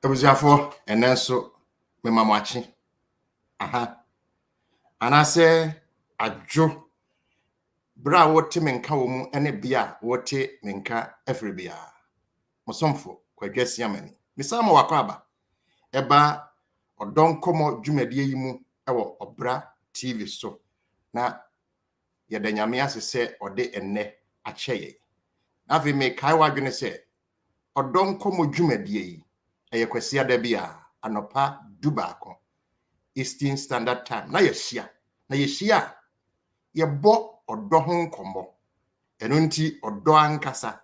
Ebusiafo enenso memamwachi aha anase adwo bra wote menka wo mu ene bia wote menka afri bia mosomfo Kwadwo Asiamah misama wakwaba eba odonkomo dwumadie yi mu ewo Obra TV so na yedanyame asese ode enne acheye afi me kai wadwene se odonkomo dwumadie yi eye Kwasi ada bia anopa dubako Eastern Standard Time na yeshia yebo odo ho nkomo eno nti odo ankasa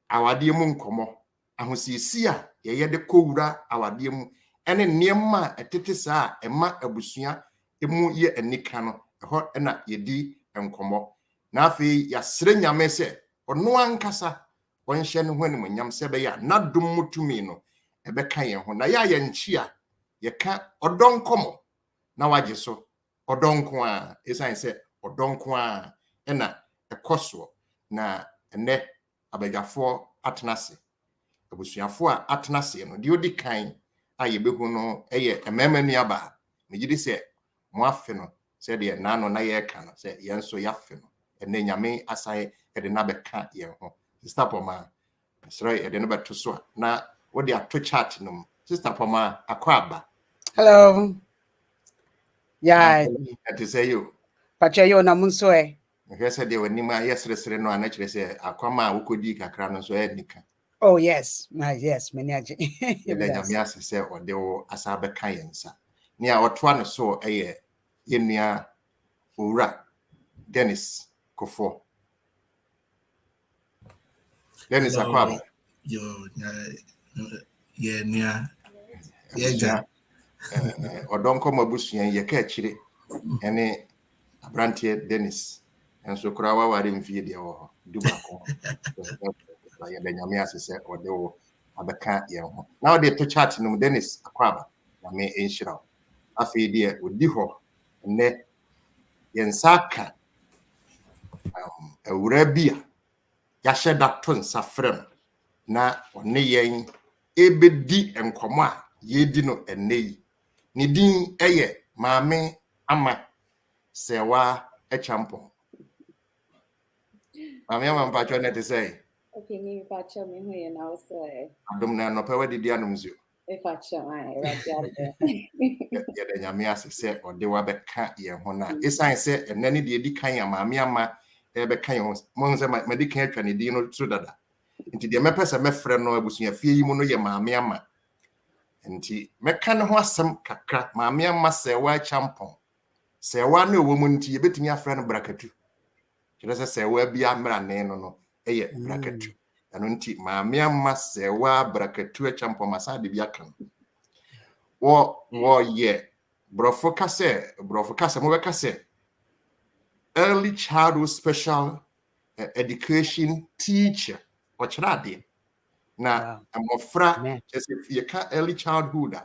awade mu nkomo ahosisi a ye de kowura awade mu ene niema etete saa ema abusua emu ye anika no ho na yedi nkomo na afi yasre nyame se ono ankasa wonhye ne ho animonyam se be ya nadom mutumi no ebeka ye ho na ya nchia ye ka odonkomo na waje so odonko a esan se odonko a ena ekoso na ene abagafo atenase abusuafo a atenase no de odi kan a yebehu no eye emema nuaba megidi se mo afe no se de na no na ye ka no se yenso yafe no ene nyame asaye ede na beka ye ho sister Pomaa sere ede no beto so na wo de ato chat no sister Pomaa akwaba. Hello. Yeah. Ati say you. Pacha yo na munso e. Nhwese de wani ma yesresre no anachire se akwama wokodi kakra no so nika. Oh yes. Yes, many aje. Yede nyame asese ode wo asabe kan yensa. Ni a otoa no so eye yenua Owura Dennis Kuffour. Dennis akwaba. Yo nia. Yeah. Odonko mabusua ye ka akire ene abrantie Dennis enso kura waware mfie de wo dubako ya benyame asese ode wo abeka ye ho na ode to chat no Dennis akwaba na me enhira afi de odi ho ne yensaka Owura bia ya hyeda to nsafrem na one yen ebedi enkomo a yedi no enei ni din eye Maame Ama Serwaa Acheampong. Maame Ama mpacho net say. Okay, me pacho me hu na wo say. Adom na no pe wadidi anumzu. E pacho ai right Ya de nyame asese ode wa beka ye ho na. Esan se enani de edi kan ya Maame Ama e beka ye ho. Mo se ma di kan atwa ne din no tru dada. Nti de mepese mefre no abusua fie yi mu no ye Maame Ama. Nti meka ne ho asem kakra Maame Ama Serwaa Acheampong Serwaa ne owo mu nti yebetimi afra no brakatu kire se Serwaa bia mra ne no eye brakatu eno nti Maame Ama Serwaa brakatu Acheampong masade bia kan wo ye brofo kase mo be kase early childhood special education teacher o chirade na amofra ye ka early childhood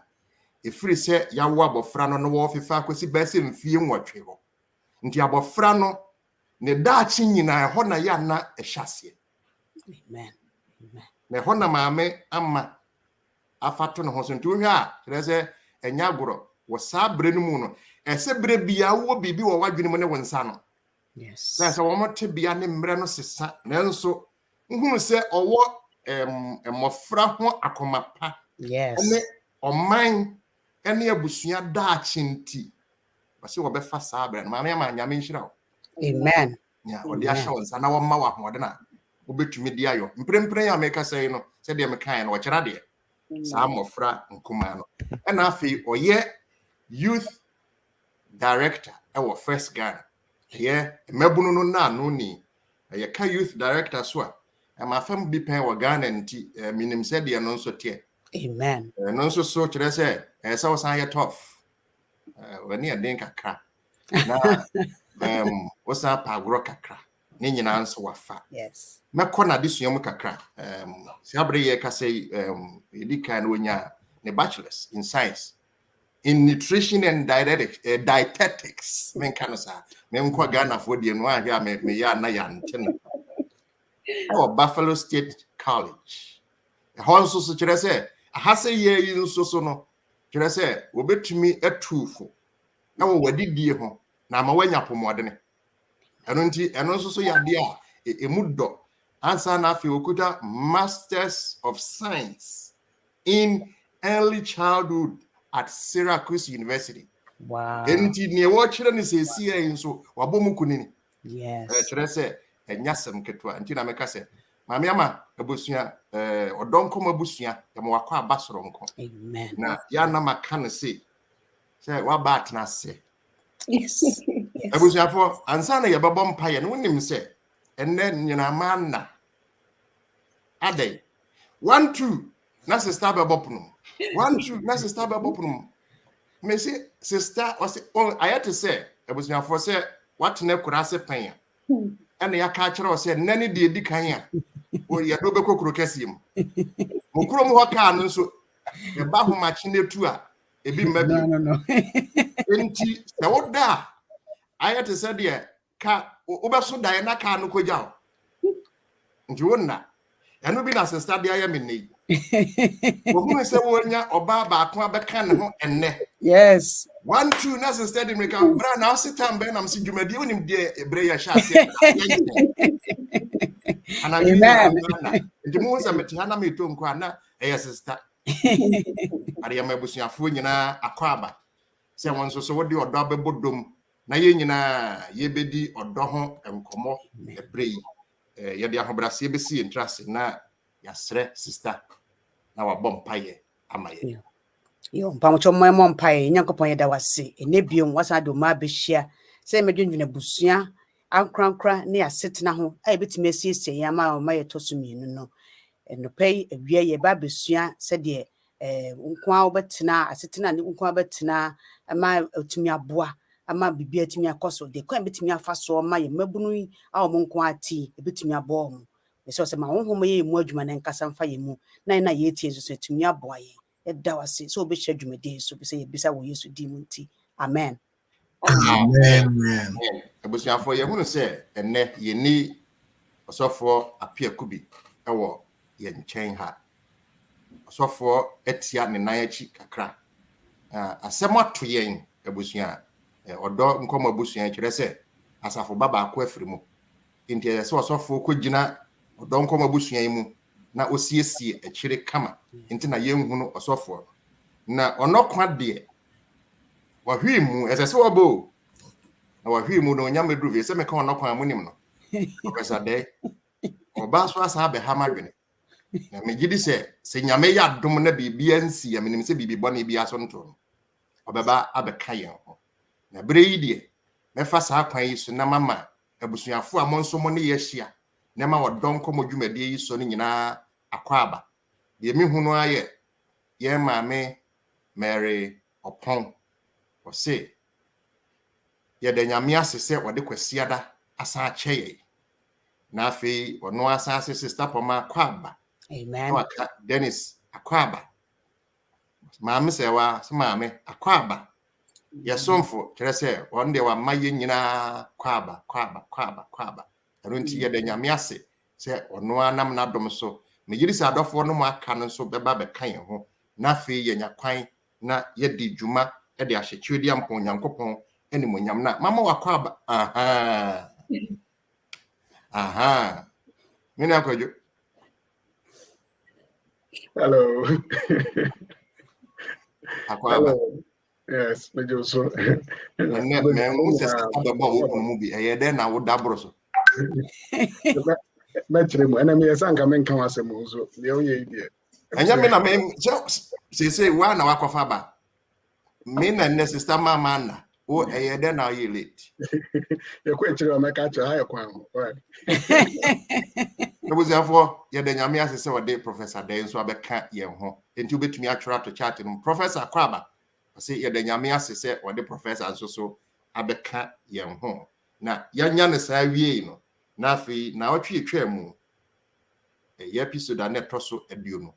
efiri se yawo abofra no wo fefa akosi bese mfie nwotwe ho nti abofra no ne daachi nyina ho na ya na ehyasie Amen. na ho na Maame Ama afato no ho so nti wo hwe a kire se enya goro wo sabre no mu no ese bre bia wo bibi wo wadwene mu ne wonsa no Yes. na se wo mote bia ne mre no sesa nanso nhunu se owo emofra ho akomapa. Yes. Ene oman ene abusua daachi nti wase wo befa sabre no Maame Ama nyame nhira. Amen. Ya odi ahya wonsa na wo ma wa ho de na wo betumi di ayo mprempren ya meka say no se de mekan no wo kyera de sa mofra nkuma no ena afi oye youth director ewo First Ghana ye mebunu no na no ni ye ka youth director so a ma fam bi pen wo Ghana nti minim se de no nso tie. Amen. No nso so kyerɛ sɛ ɛsɛ wo san yɛ tough wani aden kakra na wo san pa agorɔ kakra ne nyina nso wafa. Yes. Mɛkɔ na desua mu kakra si abre yɛ ka sɛ edi kan no nya ne bachelor's in science in nutrition and dietetics men kan sa men ko Ghana fo die no ahwe a me ya na ya ntena Buffalo State College. Hɔ nso so kyerɛ sɛ ahase ye nso so no kire se obetumi atufo na wo wadidie ho na ma wanya pomodene eno nti eno nso so yade a emudo ansa na afi okuta Masters of Science in Early Childhood at Syracuse University. Wow. Enti ne wo kire ne sesi e nso wabomu kunini. Yes. Kire se enyasem ketwa nti na meka se Maame Ama abusua odonko mabusua ya mo wakọ abasoro nko. Amen. Na ya na maka ne se wa bat na se. Yes. Abusua fo ansa na ye bebo mpaye no nim se enne nyina manna. Ade 1 2 na sister bebo pono. 1 2 na sister bebo pono. Me say sister o say ayate say abusua fo say what na kura se pan. Ene ya ka kire o say nani de edi kan a o ye do be kokoro kasiem. Mo kuro mo hoka no so e ba ho machi netu a ebi mmabi. No. Enti se woda ayate say de ka obeso dan na ka no kogya. Nti wonna eno bi na sister de aye me nei. Ohun se wonya oba ba ko abeka ne ho enne. Yes. 1 2 na sister de make bra na sitam be na msi dwumadi wonim de ebre ya sha ase. Amen. Nti mo se mete na me to nko ana eya sister. Ariya mabusuafo nyina akwaba. Se won so wodi odo abebodom na ye nyina ye bedi odo ho enkomo ebre yi. Ye de ahobrase besi entrase na yasre sister na wabom paye amaye. Yo mpamocho mo mpaye nyankopon yeda wase enebiom wasa do ma behia se medwendwena busua ankrankra ne asetena ho a ebetime asiesie yama o maye tosumienu no enopei awia ye ba besua se de nkwa obetena asetena ne nkwa betena ama otumi aboa ama bibia tumi akoso de kwa betumi afaso ma ye mabunu a o nkwa ati ebetumi aboa mo se o se ma honhom ye mu adwuma ne nkasa mfa ye mu na ye tie so tumi aboa ye da wase so be share dwumade so be say bisa wo Yesu di munti amen. Amen. Abusuafo ye hunu se enne ye ni osofo Appiah Kubi ewo ye nchen ha. Osofo etia ne nan achi kakra. Asem ato yen abusua odo nkom abusua kire se asafo baba akọ afirimu. Nti se osofo kogina odo nkom abusua mu na osiesie akire kama. Nti na ye nhunu osofo na onokwa de wahwimu esese wobo na wahwimu no nya medruve se meka onokwa amunim no Professor de oba so asa be ha madwene na megidi se nyame ya dom na bibia nsi ya menim se bibi bone bia so nto obeba abeka yen ho na bre yi de mefa sa kwan yi so na mama abusuafo amonso mo ne yehia na ma wodonko modwumade yi so no nyina akwaba de mi hunu aye ye Maame Mary Opon o se ye de nyame asese wode kwasiada asa akyeye na afi ono asa ase sister Pomaa kwaba. Amen. Waka Dennis akwaba. Maame Serwaa se maame akwaba. Ye somfo kire se won de wa maye nyina kwaba. Erunti ye de nyame ase se ono anam na dom so megiri se adofo no mu aka no so beba be kan ho na afi ye nyakwan na ye di dwuma e de ahyechiodi ampon Nyankopon eni monyam na mama wakwaba. Aha mini akwajo. Hello. Akwaba. Yes, me jo so. Enne me mu se aba ba wo kunu mu bi e de na wo dabro so. Me kire mu ena me yesa nka me nka wasem so. Le o ye ide. Anya me na me se wa na wakofa ba. Me na ne sister mama na o e de na ye late. Ye kwa kire o me ka kire ha kwan. Ebuziafo ye de nyame asese wo de Professor de nso abeka ye ho. Enti obetumi atwera to chat no Professor Kwaba. Say ye de nyame asese wo de Professor nso so abeka ye ho. Na yanya ne sa wie no. Na afi na otwe etwa mu. Ye episode na toso aduonu.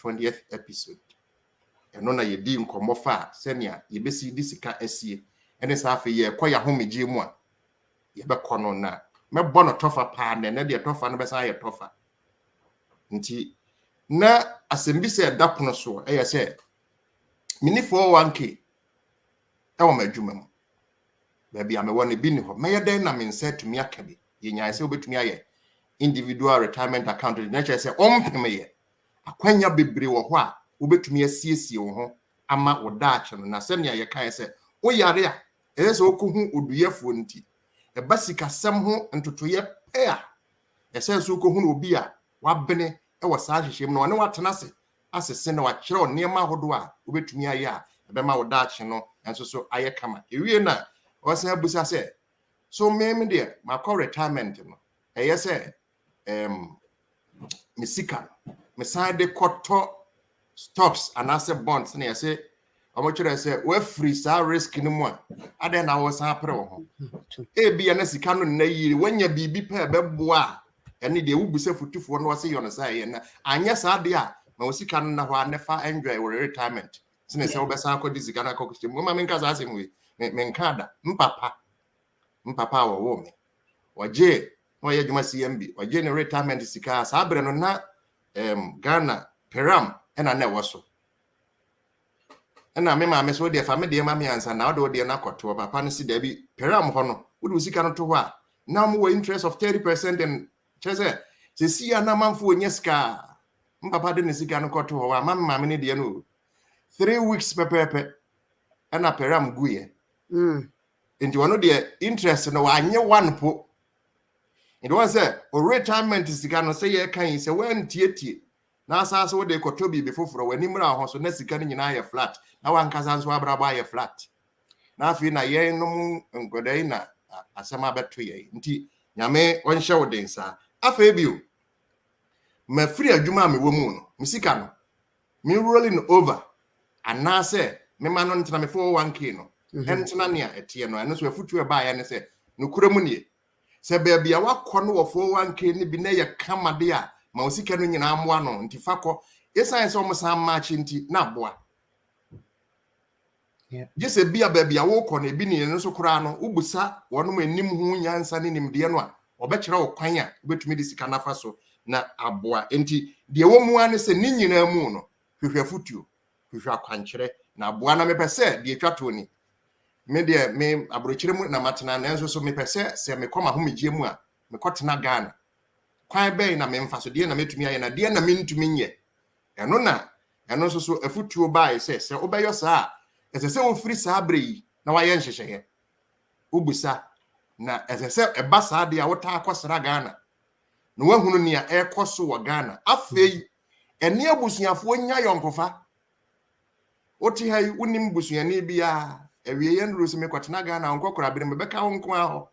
20th episode. Eno na ye di nkomo fa senia ye besi di sika asie. Ene sa afi ye kwa ya homegye mu a ye be kono na me bono tofa pa ne de tofa no be sa ye tofa. Nti na asembi se dapono so e say mini 401k e wo madwuma mu baby am won bi ni ho me yeden na me nse tumi aka bi ye nyaa se obetumi aye individual retirement account na che say ompem ye akwanya bebre wo ho a obetumi asiesie wo ho ama wo daache no na se ne ye kan se wo yare a e se okohu oduyefo nti e basika sem ho ntotoye pe a e se so okohu obi a wabene e wo saa hyehyem no ne watena se asese na wakyerɛ niema hodo a obetumi aye a e be ma wo daache no enso so aye kama ewie na o se abusa se so me de ma call retirement no e ye se misika me side de koto stocks and asset bonds na ye se omochire se we free sa risk ni mu a ade na wo san apre wo ho e bia na sika no na yiri wanya bibi pa bebo a ene de wubuse futufo no wose yon sa ye na anya sa de a ma wo sika no na ho anefa enjoy wo retirement sine se wo be san akodi sika na akokye mu ma menka sa asem we menka da mpapa wo me waje no ye dwuma CMB waje ne retirement sika sa abre no na Ghana peram ena na woso ena me maame so de fa me de maame ansa na wo de na koto papa no si da bi peram ho no wo de sika no to ho a na mo interest of 30% and chese se si na manfo onye sika mpapa de ne sika no koto ho a maame ne de no 3 weeks pepepe ena peram guye enti wono de interest no wa anye one po enti won say o retirement sika no say ye kan say wan tietie na asase wo de koto bi befoforo wani mra ho so na sika no nyina ye flat na wankasa nso abraba ye flat na afi na ye no ngodai na asema beto ye nti nyame onhye wo den sa afa bio ma free adwuma me wo mu no misika no me rolling over anase me ma no ntena me 401k no entena ne a etie no eno so afutu e ba ya ne se no kuramu nie se bia wakọ no wo 401k ni bi na ye kamade a ma osika no nyina amoa no nti fakọ esan se omo san match nti na boa jese bia wo kọ na bi ni no so kura no ubusa wono manim hu nyansa ne nimde no a obekere wo kwan a obetumi de sika nafa so na aboa nti de wo mu ane se ni nyina mu no hwehwe futuo hwehwe akwankyere na aboa na mepese de etwato ni me de me abrochire mu na matena na enso so mepese se me koma ho megie mu a me kotena Ghana kwan be na me mfa so de na metumi aye na de na me ntumi nye eno so afutuo bai se obeyo saa ese wo free saa brei na waye nhyehyeye ubusa na ese eba saa de a wota akosra Ghana na wahunu ne a ekoso wo Ghana afei ene abusuafo nya yonkofa oti hai unim busuani bia ewie ye nduru se me kwatena Ghana nkokora bere me beka nko aho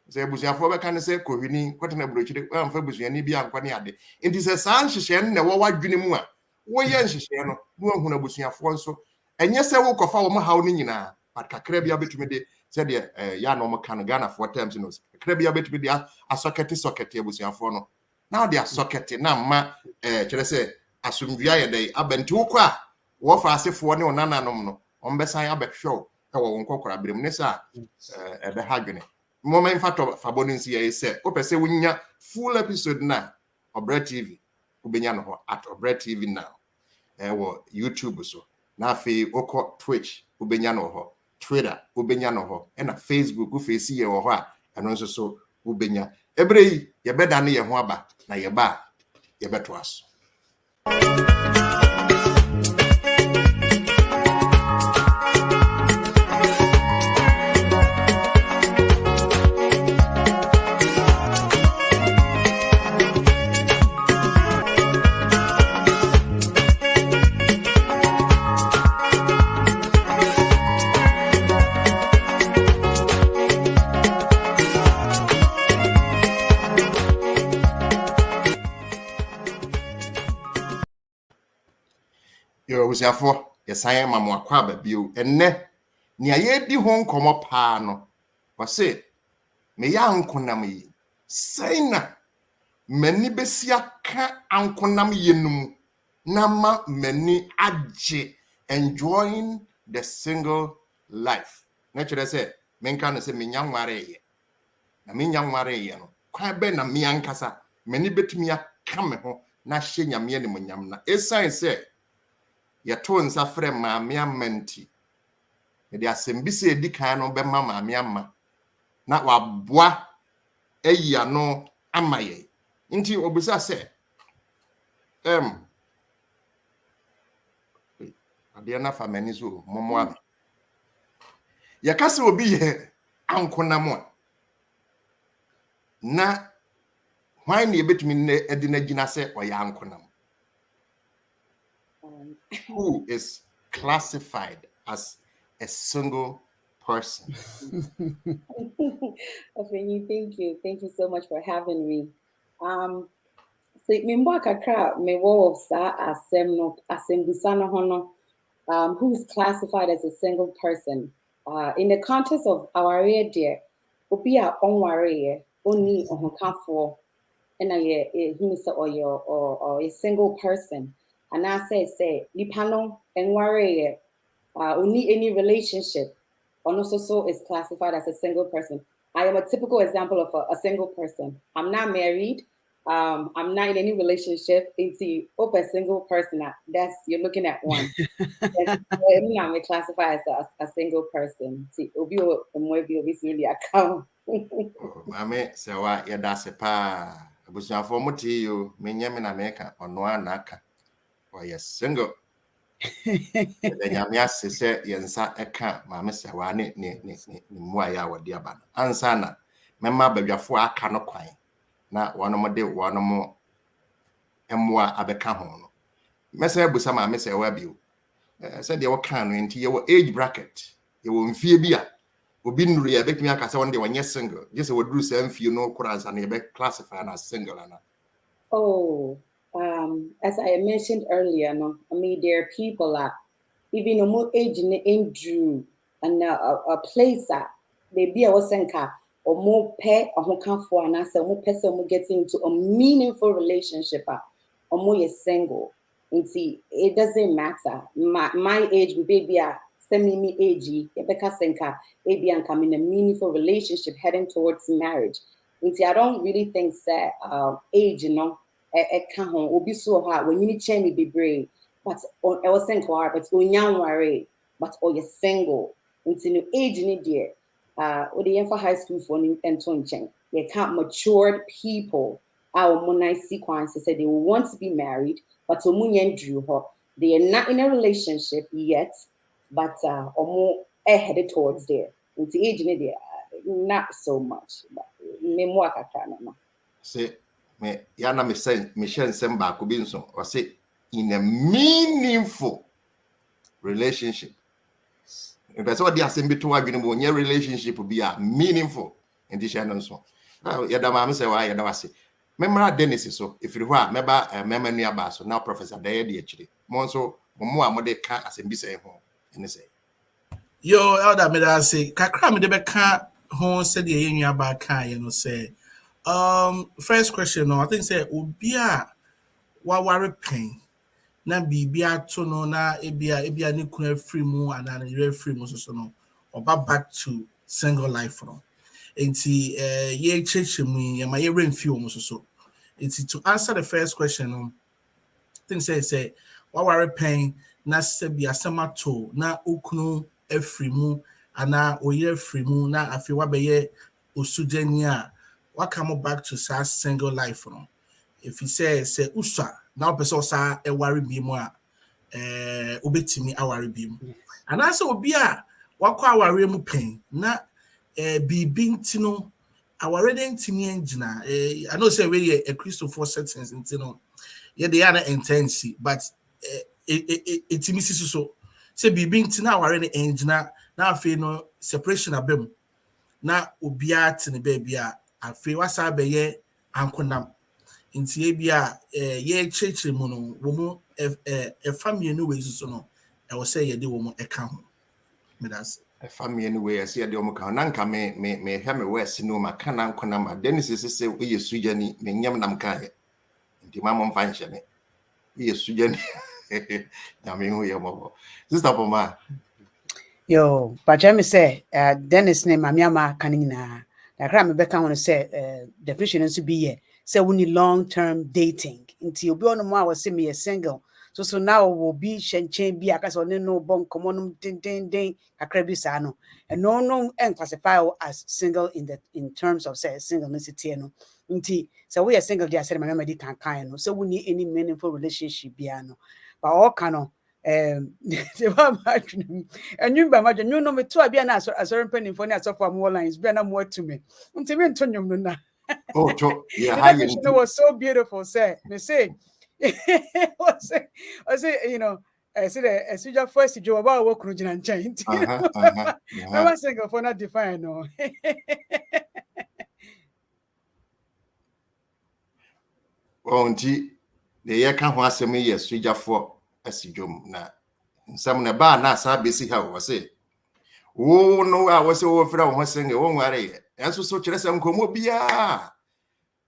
se abusuafo beka ne se kohwini kwatena brochire amfa busuani bia nkwa ne ade enti se saa nhyehyeye ne wo wadwene mu a wo ye nhyehyeye no no ahunu abusuafo nso enye se wo kofa wo hawo ni nyina but kakra bia betumi de se de ya no mo kan Ghana for times no kakra bia betumi de asoketi abusuafo no now they are socketi na ma kire se asumdua ye dai abenti wo kwa wo fa asefo ne onananom no ombesan abehwew e wo nkokora berem ne sa ebe hadwene moment fato fabonensi ye se opese wunya full episode na Obra TV ubenya no ho at Obra TV now wo YouTube so na afi oko Twitch ubenya no ho Twitter ubenya no ho e na Facebook ufesi ye wo ho a eno nso so ubenya ebrei ye beda ne ye ho aba na ye ba ye beto aso Usiafo yesan mamu akwa ba bio enne ne aye di ho nkomo paa no wase me ya ankonam yi saina mani besia ka ankonam yenum na ma mani age enjoying the single life na chere se menka no se menya nware ye na menya nware ye no kwa be na me ankasa mani betumi aka me ho na hye nyame ne monyam na esan se ye to nsa frɛ Maame Ama nti de asɛm bi se edi kan no bɛma Maame Ama na waboa ayi ano ama ye nti obisa se adeɛ na fa mani so momoa ye kase obi ye ankonam a na why ne betumi ne edi na gina se oya ankonam who is classified as a single person. Thank you so much for having me. So member kakra me wo of sa asem no asembusa no hono who is classified as a single person. In the context of our area, obi a onware oni ohokafo and or a single person. And I say lipano enware only any relationship or so is classified as a single person. I am a typical example of a single person. I'm not married. I'm not in any relationship. It's a single person. That's you're looking at one. I'm classified as a single person. See, obi really account. Maame Serwaa yedase pa abusuafo muti yo menyame na meka ono anaka oye single. The nyame asese yensa eka Maame Serwaa ne mua ya wodi aba ansa na memma badwafo aka no kwan na wonom de wonom emwa abeka ho no mese abusa Maame Serwaa bio said they were can into your age bracket you will mfie bia obi nuru ya betumi akasa won de wonye single just would do same few no kurans and you be classified as single ana. As I mentioned earlier, no, I mean there are people that even no more age in Drew and a place that they be a wasenka or more pay or more come for and answer more person will get into a meaningful relationship or more you're single. And see, it doesn't matter. My age with baby semi age, Rebecca Senka, baby and come in a meaningful relationship heading towards marriage. And see, I don't really think that age, you know. Can't be so hard when you need change be brave, but on I was saying but on young worry, but or you're single until you age in dear. Or the for high school for and change. You can't matured people. Our monai sequence said they want to be married, but drew her. They are not in a relationship yet, but or more headed towards there. Until age in there, not so much. But memoir say me yana me say me shen semba ko bi nso or say in a meaningful relationship. If that's what they are saying between one relationship be a meaningful in this channel so. Yada Maame Serwaa yada wase. Memra Dennis so if you are member member nua ba so now Professor Daye de akire. Mo nso mo a mo de ka asem bi say ho ene say. Yo elder me da say kakra me de be ka ho say de yenua ba ka ye no say first question no I think say obi a wa ware pen na bibia to no na ebia ne kuna free mu ana ne free mu so no oba back to single life no enti ye cheche mu ye ma ye remfi o mu so enti to answer the first question no I think say wa ware pen na se bia semato na okunu afri mu ana oye afri mu na afi wa be ye osujani a what come back to sa single life no if he says say usa now person sa e worry bi mu a obetimi aware bi mu and also obi a wakwa aware mu pen na bibi ntino aware den ntimi engina I know say we a Christopher settings ntino ye dey na intense but etimi sisu so say bibi ntina aware ne engina na afi no separation abem na obi a tene ba bia afi wasa be ye ankonam nti ebia ye chechire mu no wo mu family no we so no e wo say ye de wo mu eka ho me das Family anyway I see the omuka na nka me hwe me west no maka na ankonam Dennis say we ye sujani me nyam nam ka he nti ma mo mfa nhye me we ye sujani na me hu ye mo sister Pomaa. Yo, but me say Dennis name Maame Ama kan nyina. Da kra me beka ho say definition nso bi ye say we need long-term dating. Until obi on mo was me a single. So now will be chain be a case on no bon common ding a crebisano. And no and classify as single in terms of say singleness. So we are single, I said my memory can kind. So we need any meaningful relationship piano. But all canon. And you by imagine you know me too. I be an answer as a penny for us for more lines, be more to me. Until me Antonio. Oh, yeah, The high definition was so beautiful, say. Me say, I say, you know, I said, as you just first job about work, and change. I was single for not define, no. Oh, the year can was a me, yes, for as you jump now. Some na bar na sa basic how was it. Oh, no, I was over from was saying, oh, worry. And so chess and comobia.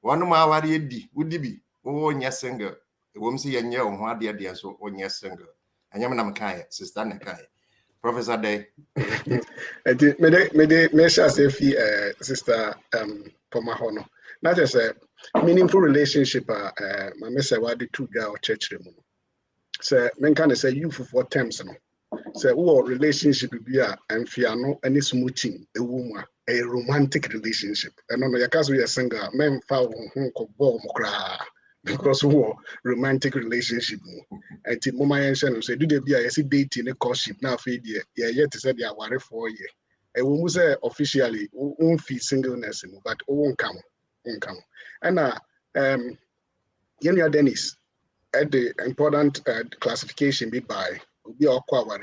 One of my worry would be, oh, yes, singer. A woman see a young one dear, so on yes, singer. And Yamanam Kai, Sister Nakai. Professor Day. I did, me shall say, Sister Pomaa, not just a meaningful relationship. Maame Serwaa the two guy or church room. So, men can say you for terms. So, what relationship be a and fiano and smoothing a woman, a romantic relationship. And on your case, we are single, men found who could bomb because war romantic relationship. And the moment I say, do they be a dating a courtship now? Feed yeah, yet to say they are worried for you. A woman say officially won't feel singleness, but won't come. And Yenya Dennis at the important classification be by be aqua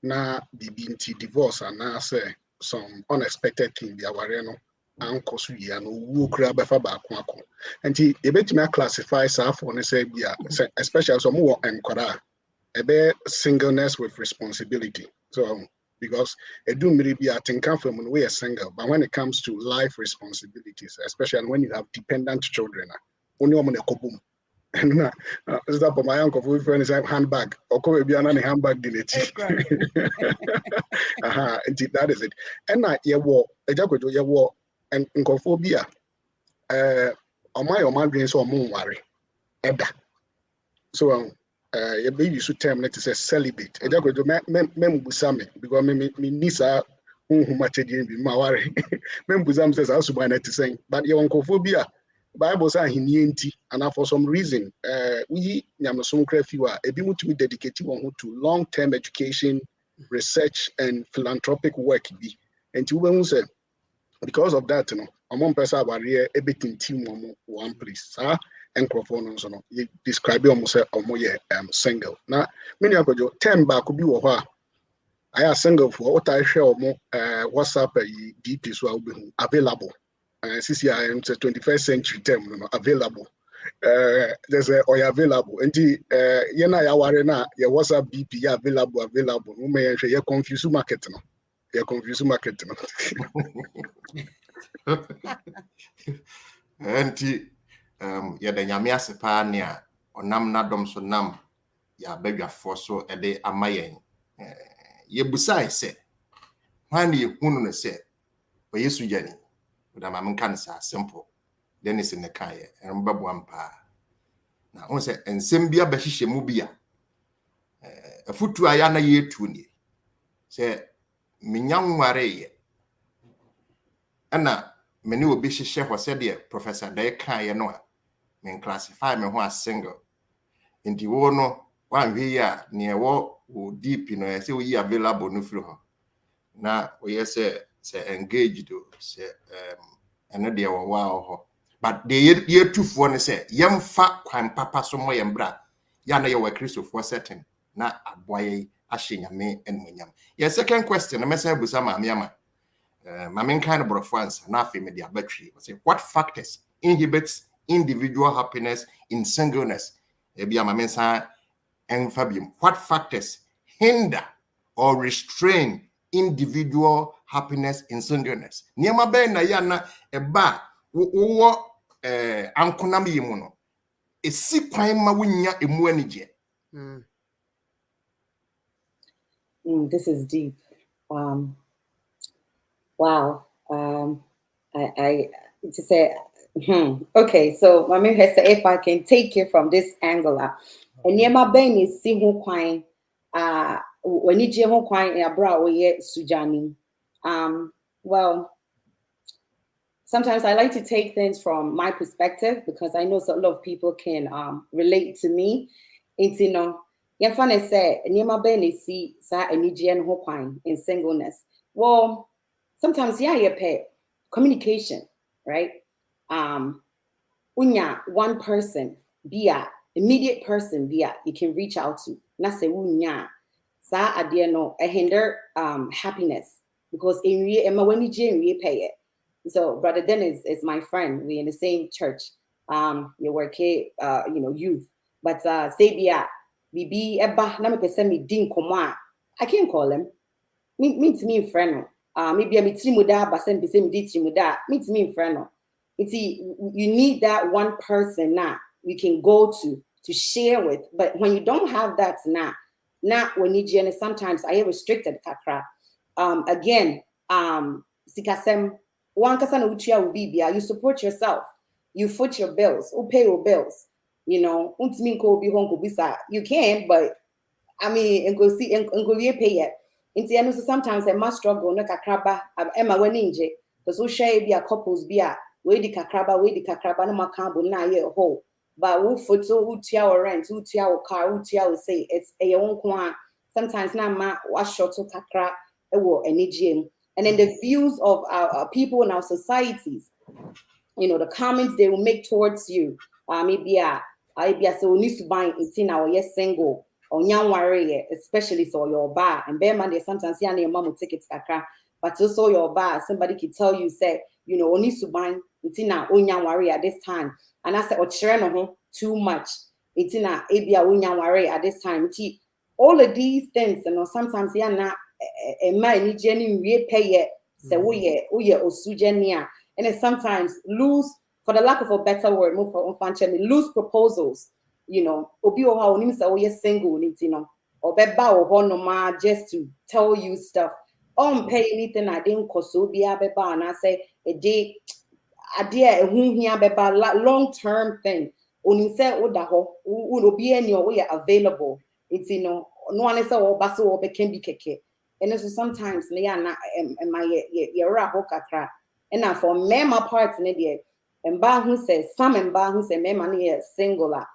na BBNT divorce and now say some unexpected thing be aware anko so ya no wu kura befa ba ko enti e betimi classify for ne say bia especially some wo enkwara ebe singleness with responsibility. So because a do maybe be atinka from when we are single, but when it comes to life responsibilities, especially when you have dependent children, only woman a kobum. And is that for my uncle who friend is a handbag or could be an handbag delete. That is it. And ye war a jago ye war and uncophobia on my dreams so moon worry edda. So ye be use term let say celibate. A jago mem busame because me nisa who much again be my worry. Mem busam says also by net saying, but your uncophobia. Bible says he nienti, and for some reason, we Nyamosum Krefiwa, a bit to be dedicated to long-term education, research, and philanthropic work. And to when say because of that, you know, among person barrier a bit in team one place, and Kuffour so no, you describe almost single. Now, many of you 10 back could be what I are single for what I share more WhatsApp DP so available. CCIM 21st century term available. There's a or available. And yena ya ware na ya WhatsApp BP available. We may say you confuse market no. You confuse market no. Enti ya de nyame asepa ne a onam nadom so nam ya badwafo so ede amayen. Ye busai se hwan ye hunu no se o Yesu jani. But I'm kind of simple. Then it's in the kaya and babwampa. Now, on say, and Simbia Bashisha Mubia. A foot to Ayana ye tuni. Say, Minyang Ware. Anna, menu Bishop Chef was said, dear Professor Dekaya Noah. Men classify me who are single. In the one, 1 year near war, who deep, you know, I say we available no flu. Now, we say engaged, say, and they were wow. But the year 2 for say, young fat crime papa somewhere and bra. Yana your Christopher for certain. Na a boy ashing me and William. Your second question, a message with Maame Ama. My main kind of broadcast, nothing media battery. Say, what factors inhibits individual happiness in singleness? Ebia my mensa and Fabium. What factors hinder or restrain individual happiness in singleness? Niema ben na yana eba wo ankonam yemu no esi kwan ma wunya emu anije. This is deep. Wow. I to say Okay, so Maame Hester, if I can take it from this angle, and Yema Ben is see who kwine, when you je who kwine in a bra ye sujani. Well, sometimes I like to take things from my perspective because I know a lot of people can relate to me. It's yeah, funny say Yema Ben is see sa eniji and who kwine in singleness. Well, sometimes you pay communication, right? Unya one person be a immediate person be a you can reach out to. Na say unya sa adie no hinder happiness because in we emma when we pay it. So Brother Dennis is my friend. We in the same church. You work youth. But say be a bibi eba na me pese me din komo I can't call him. Me friend. Maybe I'm trimuda, but send me trimuda. Meet me friend. You see, you need that one person now we can go to share with. But when you don't have that now when you sometimes I am restricted kakra. Again, sikasem one kasana uchia ubibia, you support yourself, you foot your bills, who pay your bills, you can, but I mean and go see and go pay it. Sometimes I must struggle na kakraba Emma weninje because we share be a couples be a we the kakraba no makambo na ye ho but we photo who tia our rent who tia our car who tia we say it's a young one sometimes na ma wa short to kakra e wo energy and then the views of our people in our societies, the comments they will make towards you maybe so need to buy it in our yes single or young warrior, especially so your bar and bear money sometimes your mom will take it kakra but also your bar somebody can tell you say need to buy it in our own young warrior at this time and I said too much it's in a young warrior at this time all of these things sometimes you're not a man genuine we pay it so we osujenia and then sometimes lose for the lack of a better word lose proposals obi o ha onim say we single or beba or no just to tell you stuff pay anything I didn't cause so be beba and I say a day idea beba long term thing onim say oda ho wo be any or we are available it's no one is all baso or can be keke and so sometimes na my kakra and for mema parts in it and ba who says some and ba who say mema na singular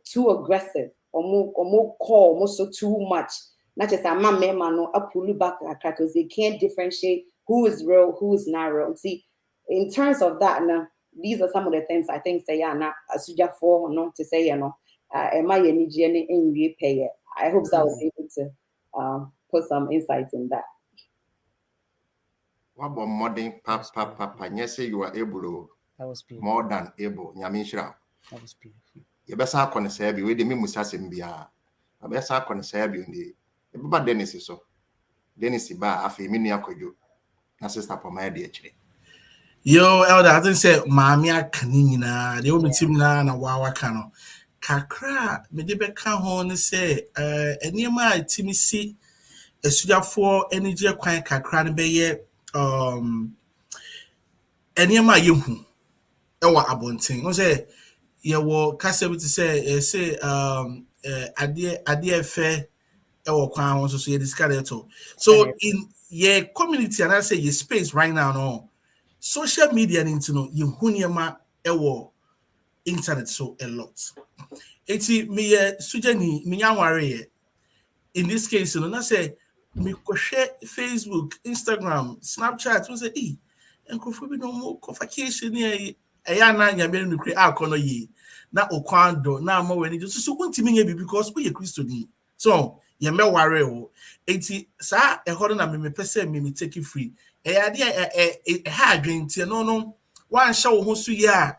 too aggressive or more call more so too much not just a mema no pull back because they can't differentiate who is real who is not real. See in terms of that now these are some of the things I think say not asuja for no to say am I in we pay it. I hope that I was able to put some insight in that. What about modern papa? Yes, you are able. That was beautiful. More than able. Nyamishra. That was beautiful. You best have concept. We the me musasim biya. You best have concept. You the. Dennis is so. Dennis ba afi mini akojo. Na sister Pomaa de actually. Yo, elder, I think say Maame Akanina. The only team na wawa kano. Kakra me de beka ho ne say enema itimi si esuafo energy kwan kakra ne beye enema yehu ewa abonten o say ye wo kase bi say ade efe ewa kwan ho so ye discard so in ye community and I say ye space right now no social media into no yehu niema ewo internet so a lot. Eti me sujani me nyanware in this case no na say me ko share Facebook, Instagram, Snapchat we say Kuffour bi no mo vacation e ya na nya be no kre akono yi na okwando na ma wani so untimi nya bi because we Christo ni so ye me ware o eti sa e hodo na me pese me take it free ya de ha adwenti no wan hye wo ho so ya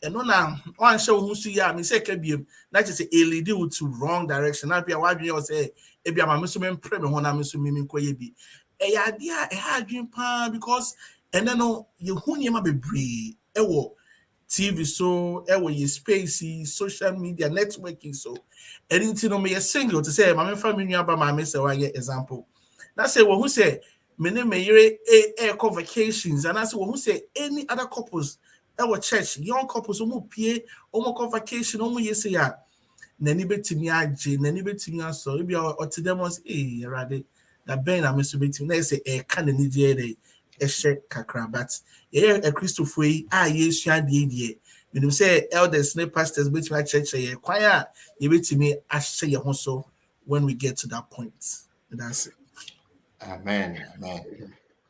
no na one show who see ya me say kabiem na just say a lead you to wrong direction na bia wadwen you say e bia ma me so me pre me ho na me so me nkoye bi e ya dia e ha adwen pa because and then no you hu niema bebre e wo TV so e wo ye space social media networking so anything no me single to say ma me fa me nua ba ma me say one example na say wo hu say me ne me yere e vacations and I say wo hu say any other couples our church, young couples, convocation, yes, yeah. Nani betimi aje, nani betimi aso. Ebi or to them was rade. That Ben I must betimi. They say can ni je share kakra, but a Christopher yes ye. You say elders, pastors, betimi church choir. You betimi ashe ye honso when we get to that point. That's it. Amen.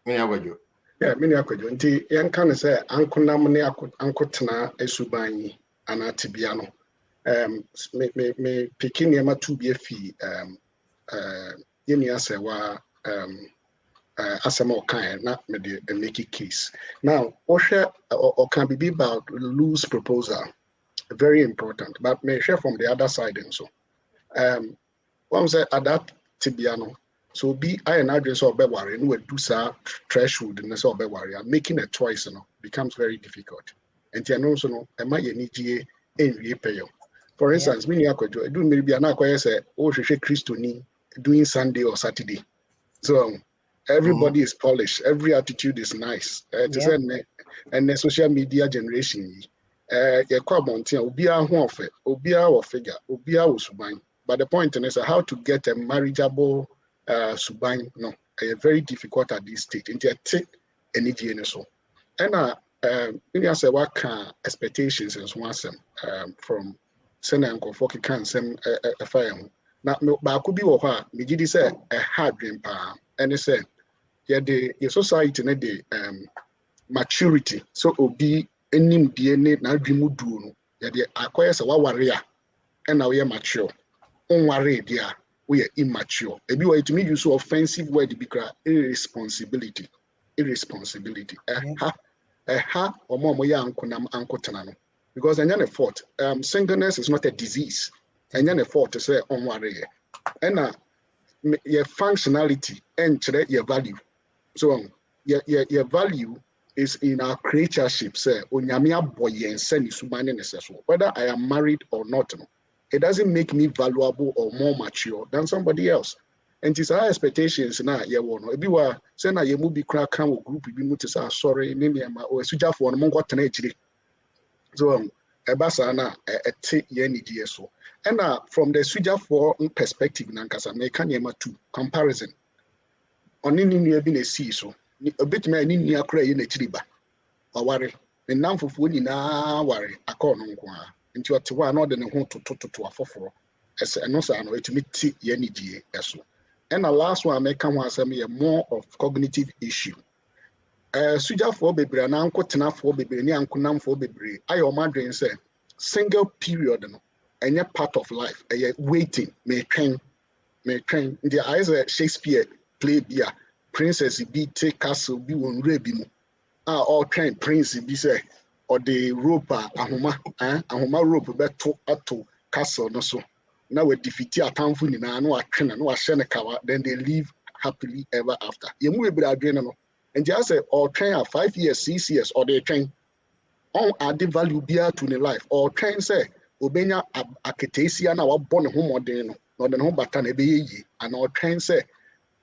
Many are you. Yeah, many are good. Until young can say, Uncle Namne, Uncle Tana, Esubani, and Atibiano. Me picking yama to be a fee, Yeni Asewa, Asiamah kind, not the make it case. Now, Osha or can be about loose proposal, very important, but may share from the other side and so. One say adapt Tibiano. So be I an address or bewari and would do sa threshold and so bewari. Making a choice becomes very difficult. And Tiano no am I any GA in repay. For instance, many are do maybe an acquire say, oh she Christo ni doing Sunday or Saturday. So everybody is polished, every attitude is nice. And the social media generation ye kwa bontia obia ho ofe, obia wo figure, obia wo suban. But the point is how to get a marriageable suban no very difficult at this stage. Into a take energy and so. And maybe I say what kind expectations and so on from Sena and Kuffour can send a fire. Now but could be what me did say a hard dream and they say the society need the maturity so obi enim DNA na dream do no the acquire say what warrior and now we are mature. On worry there, we are immature. Ebi wa to me use so offensive word be irresponsibility. Or more ya anko no. Because any fault, singleness is not a disease. Any fault to say on worry. And your functionality and your value. So your value is in our creatureship. Say onyamia boy and send subane necessary. Whether I am married or not. It doesn't make me valuable or more mature than somebody else. And it's our expectations now. Yeah, one. If you are saying that you move be crack can group, you move to say sorry, maybe I'm or a suja for one got an age. So a basana a take yenny GSO. And from the suja for perspective, Nankasa make yama two comparison. On any near been a sea so a bit man in near cray in a chiba or worry. And now for food in a worry, a corner. Into a one order and home to a foforo as a no sign to meet yenny GSO. And the last one may come as a more of cognitive issue. Suja for baby and uncle Tana for baby and uncle Nam for baby. I or Madrid say single period and yet part of life. Waiting may train. The eyes of Shakespeare play beer. Princess be take castle be on rebimu. All train prince be say. Or the rope ahoma rope beto ato castle no so now we defeat atamfo nyina no atwe no ahye ne kawa then they live happily ever after you move be adwene no and just say or train 5 years 6 years or they train on add value bia to the life or train say obenya aketesia na wabɔ ne ho modern no the ho bata na be yi and or train say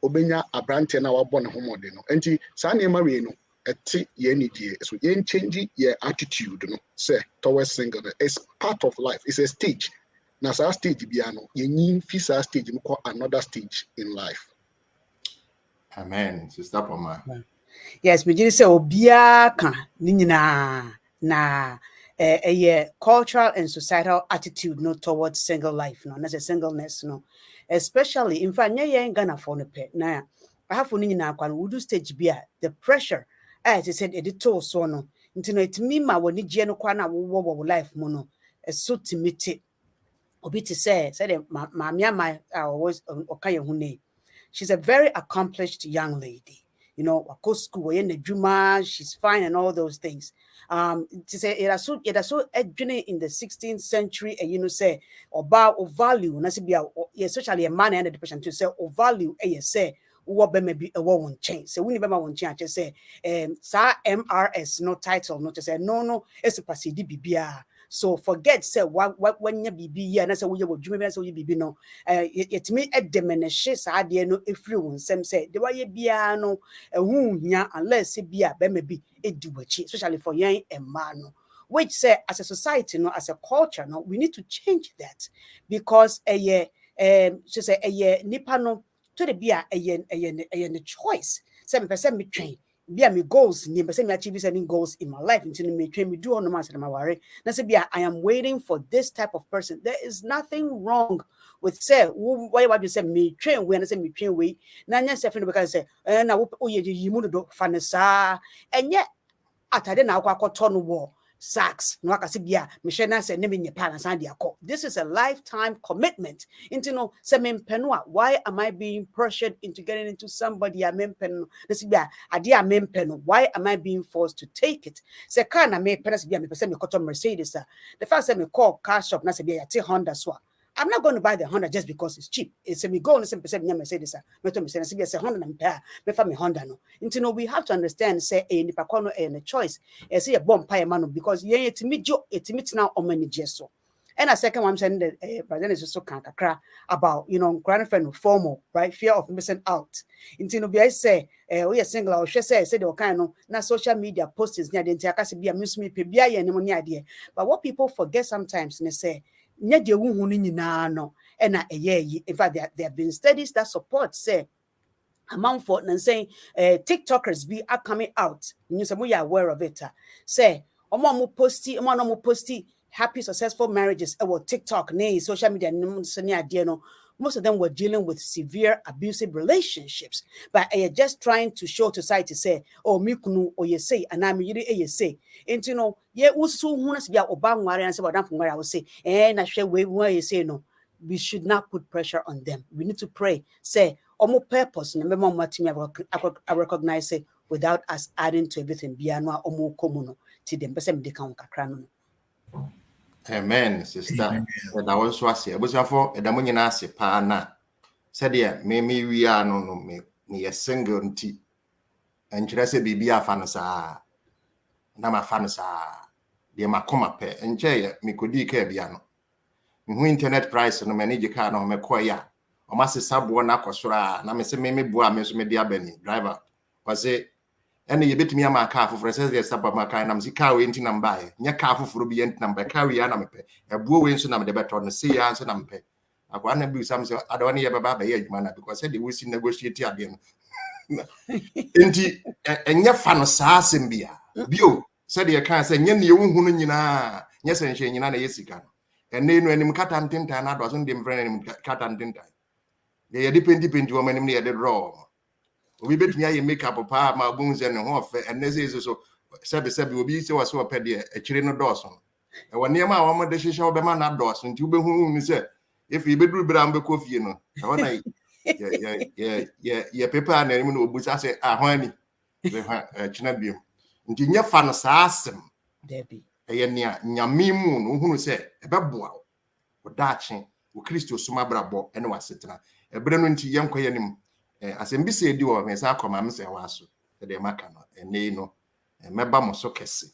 obenya abrante na wabɔ ne ho modern no enti sa na ema no so yen change your attitude no say towards singleness. It's part of life. It's a stage. Now our stage biano yen fisa stage call another stage in life. Amen. Sister Pomaa. Yes, me just say obia kan ni nyina na cultural and societal attitude no towards single life no na singleness no especially in fact yen Ghana for no pe na I have ni nyina kwa no do stage bia the pressure as I said, editor so no. Into it me ma woni gye no kwa na wo life mo no. So timite. Obi to say Maame Ama was okay hu name. She's a very accomplished young lady. You know, go school in the Juma, she's fine and all those things. To say it so edwene in the 16th century and you know say oba o value na se bia especially a man and the person to say o value say what be maybe a won't change. So we never won't change. Just say sa MRS no title, not to say no, it's a passidi bibia. So forget say what when you be and I say we will dream so you be no it me a diminish saa de no efiri won sem say the way bia no ehun nya unless bia be me be ediwachi especially for young and man no, which say as a society no as a culture no we need to change that because so say nipa no to the bia a choice say me person me train bia me goals ni person me achieve certain goals in my life until me train me do on my worry na say bia I am waiting for this type of person. There is nothing wrong with say why you say me train we and say me train we na nya say because say na wo ye yimu do fanesa enye atade na akwa no wo sacks no akase bia me hwe na say ne me nyepa na san de akọ. This is a lifetime commitment into no say me mpeno why am I being pressured into getting into somebody I mempeno this bia ade a mempeno why am I being forced to take it say car na me pena bia me pese me koto Mercedes the fact say me call car shop na say bia ya Honda so I'm not going to buy the Honda just because it's cheap. It's a me go and say Mercedes. Me to me say Honda na me me fa me Honda no. Into no we have to understand say nipa kono a choice. Say a bomb pie man because ye etimi jo etimi tina o manage so. And a second one I'm saying that Brother is also kakra about grandfriend formal right fear of missing out. Into no be say we are single or she say the kind no na social media postings near the akase bia miss me pe bia ye ne idea. But what people forget sometimes they say in fact there have been studies that support say among for and saying TikTokers are coming out. You say we are aware of it. Say omo posty happy successful marriages TikTok social media most of them were dealing with severe abusive relationships, but just trying to show to society say, oh, me kunu or you say, and I'm you say, and ye usu hunas be obang wari and say about from where I will say, and I share where you say no, we should not put pressure on them. We need to pray, say, omo purpose, remember what I recognize say without us adding to everything, bianwa omo komuno, to them, but some decount kakrano. Amen, sister. And I also say, I was for a damunia se pana. Said, yeah, me we are no me a single tea. And Chirese be a fanasa. Nama fanasa. Dear Macoma pe, and Jay, me could be cabiano. Who internet price no manage car no me quaya. Or must sub one aquasura, na me se me boa me diabeni driver. Was it? And you bit me a my car for says the stop of my car and I'm the car waiting and buy. Nya car for be ent number carry an a boo wins and I'm the better on the sea answer and pay. I want to do something I don't hear about the man because I said we see negotiate again. And your fan of Sassimbia. Bio said you can't say yen you who yes and she in Yesican. And then when him cut and tinta and I wasn't them friend cut and tinta. They are dependent woman near the draw. We bet me make up a part my bones and off, and this is so Sabi will be so a pedia, a chileno Dawson. And when near my woman, the show be man at Dawson, to be whom said, if you be Brambe coffee, you know, yeah, paper and anyone would say, honey, Chinabium. And you fan assassin, Debbie, a yammy moon, who said, a babuao, or Daching, or Christo Sumabrabo, and was sitting a brennan to young Koyanim. As in BC do me sa come am say waso de maka no ene no meba mo so kese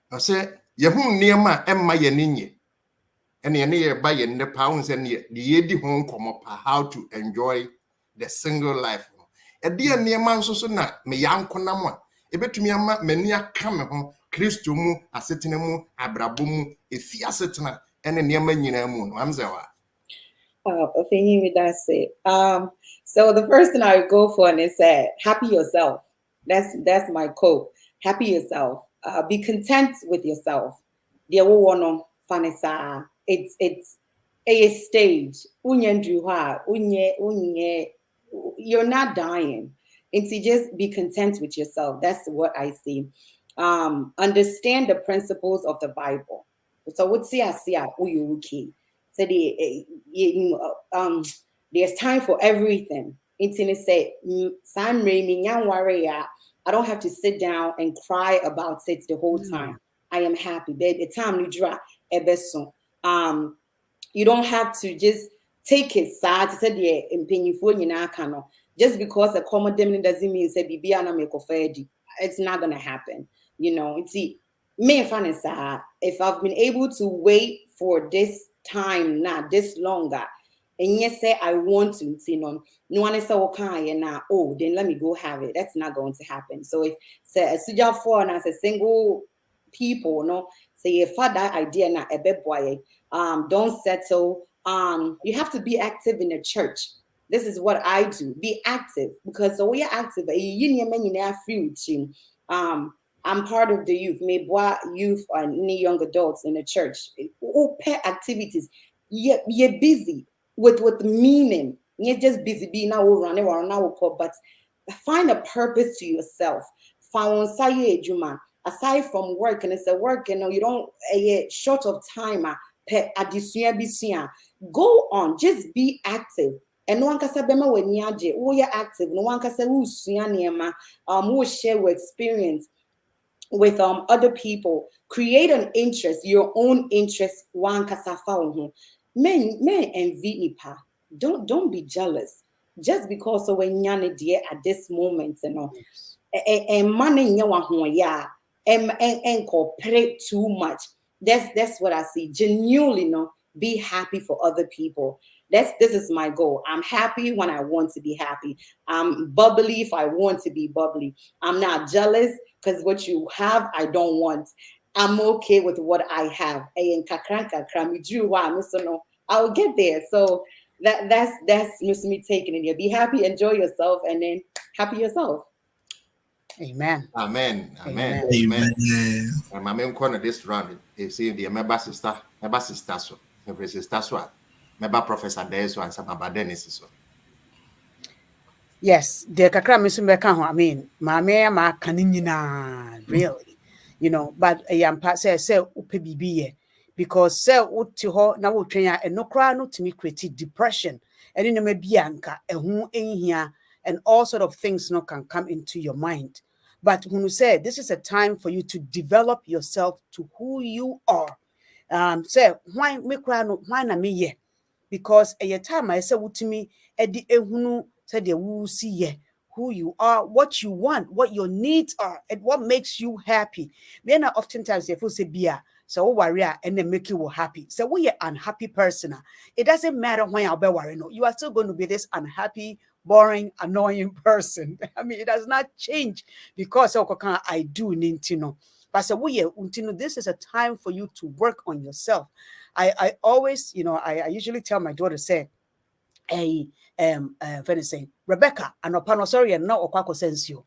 I say ye hu niema emma ye ninye ene ye ba ye ne pounds and ye di ho nkomo pa how to enjoy the single life e de niema nso so na me yanko na mo e betumi ama mani aka me ho Kristo mu asetena mu abrabo mu efi asetena ene niema nyina mu no am say wa opinion with that say. So the first thing I would go for and is say, happy yourself. That's my quote. Happy yourself. Be content with yourself. It's a stage. You're not dying. And so just be content with yourself. That's what I see. Understand the principles of the Bible. So what's okay? So there's time for everything. It's say, I don't have to sit down and cry about it the whole time. I am happy. The time you draw you don't have to just take it sad to say just because a common doesn't mean say it's not gonna happen. You know, me fan is if I've been able to wait for this time now, this longer, and yes, say I want to, no one is okay, and now, oh, then let me go have it. That's not going to happen. So if say a suja for and as a single people, no, say if I that idea now a bit boy, don't settle. You have to be active in the church. This is what I do. Be active, because so we are active. I'm part of the youth, youth and young adults in the church. All pair activities. You're busy with meaning. You're just busy being now running around now, but find a purpose to yourself. Aside from work, and it's a work, you don't short of time. Go on, just be active. And no one can say bema when you're active. No one can say who share your experience with other people. Create an interest, your own interest. One kasafa men envy nipa. Don't be jealous just because of when you're dear at this moment, and money and cooperate too much. That's what I see. Genuinely, be happy for other people. This is my goal. I'm happy when I want to be happy. I'm bubbly if I want to be bubbly. I'm not jealous because what you have, I don't want. I'm okay with what I have. I'll get there. So that's me taking it here. Be happy, enjoy yourself, and then happy yourself. Amen. Amen. Amen. Amen. And my main corner this round is saying the member sister so every sister so member Professor Deso and some about Dennis so. Yes, the kakra misumeka ho. I mean, Maame Ama kanina really, but yampa say upe bibiye, because say uti ho na wotwen a eno kra no timi create depression, and in me bianka ehun enhia, and all sort of things can come into your mind. But when you say this is a time for you to develop yourself to who you are, say why me kra no why na me ye, because a time I say utimi edi ehunu said you see who you are, what you want, what your needs are, and what makes you happy. Then oftentimes if you say beer, so worry and then make you happy. So we are unhappy person. It doesn't matter when you'll be worrying. You are still going to be this unhappy, boring, annoying person. I mean, it does not change because I do need to know. But so this is a time for you to work on yourself. I always, I usually tell my daughter, say, Rebecca, and sorry, and now Okwako Sensio.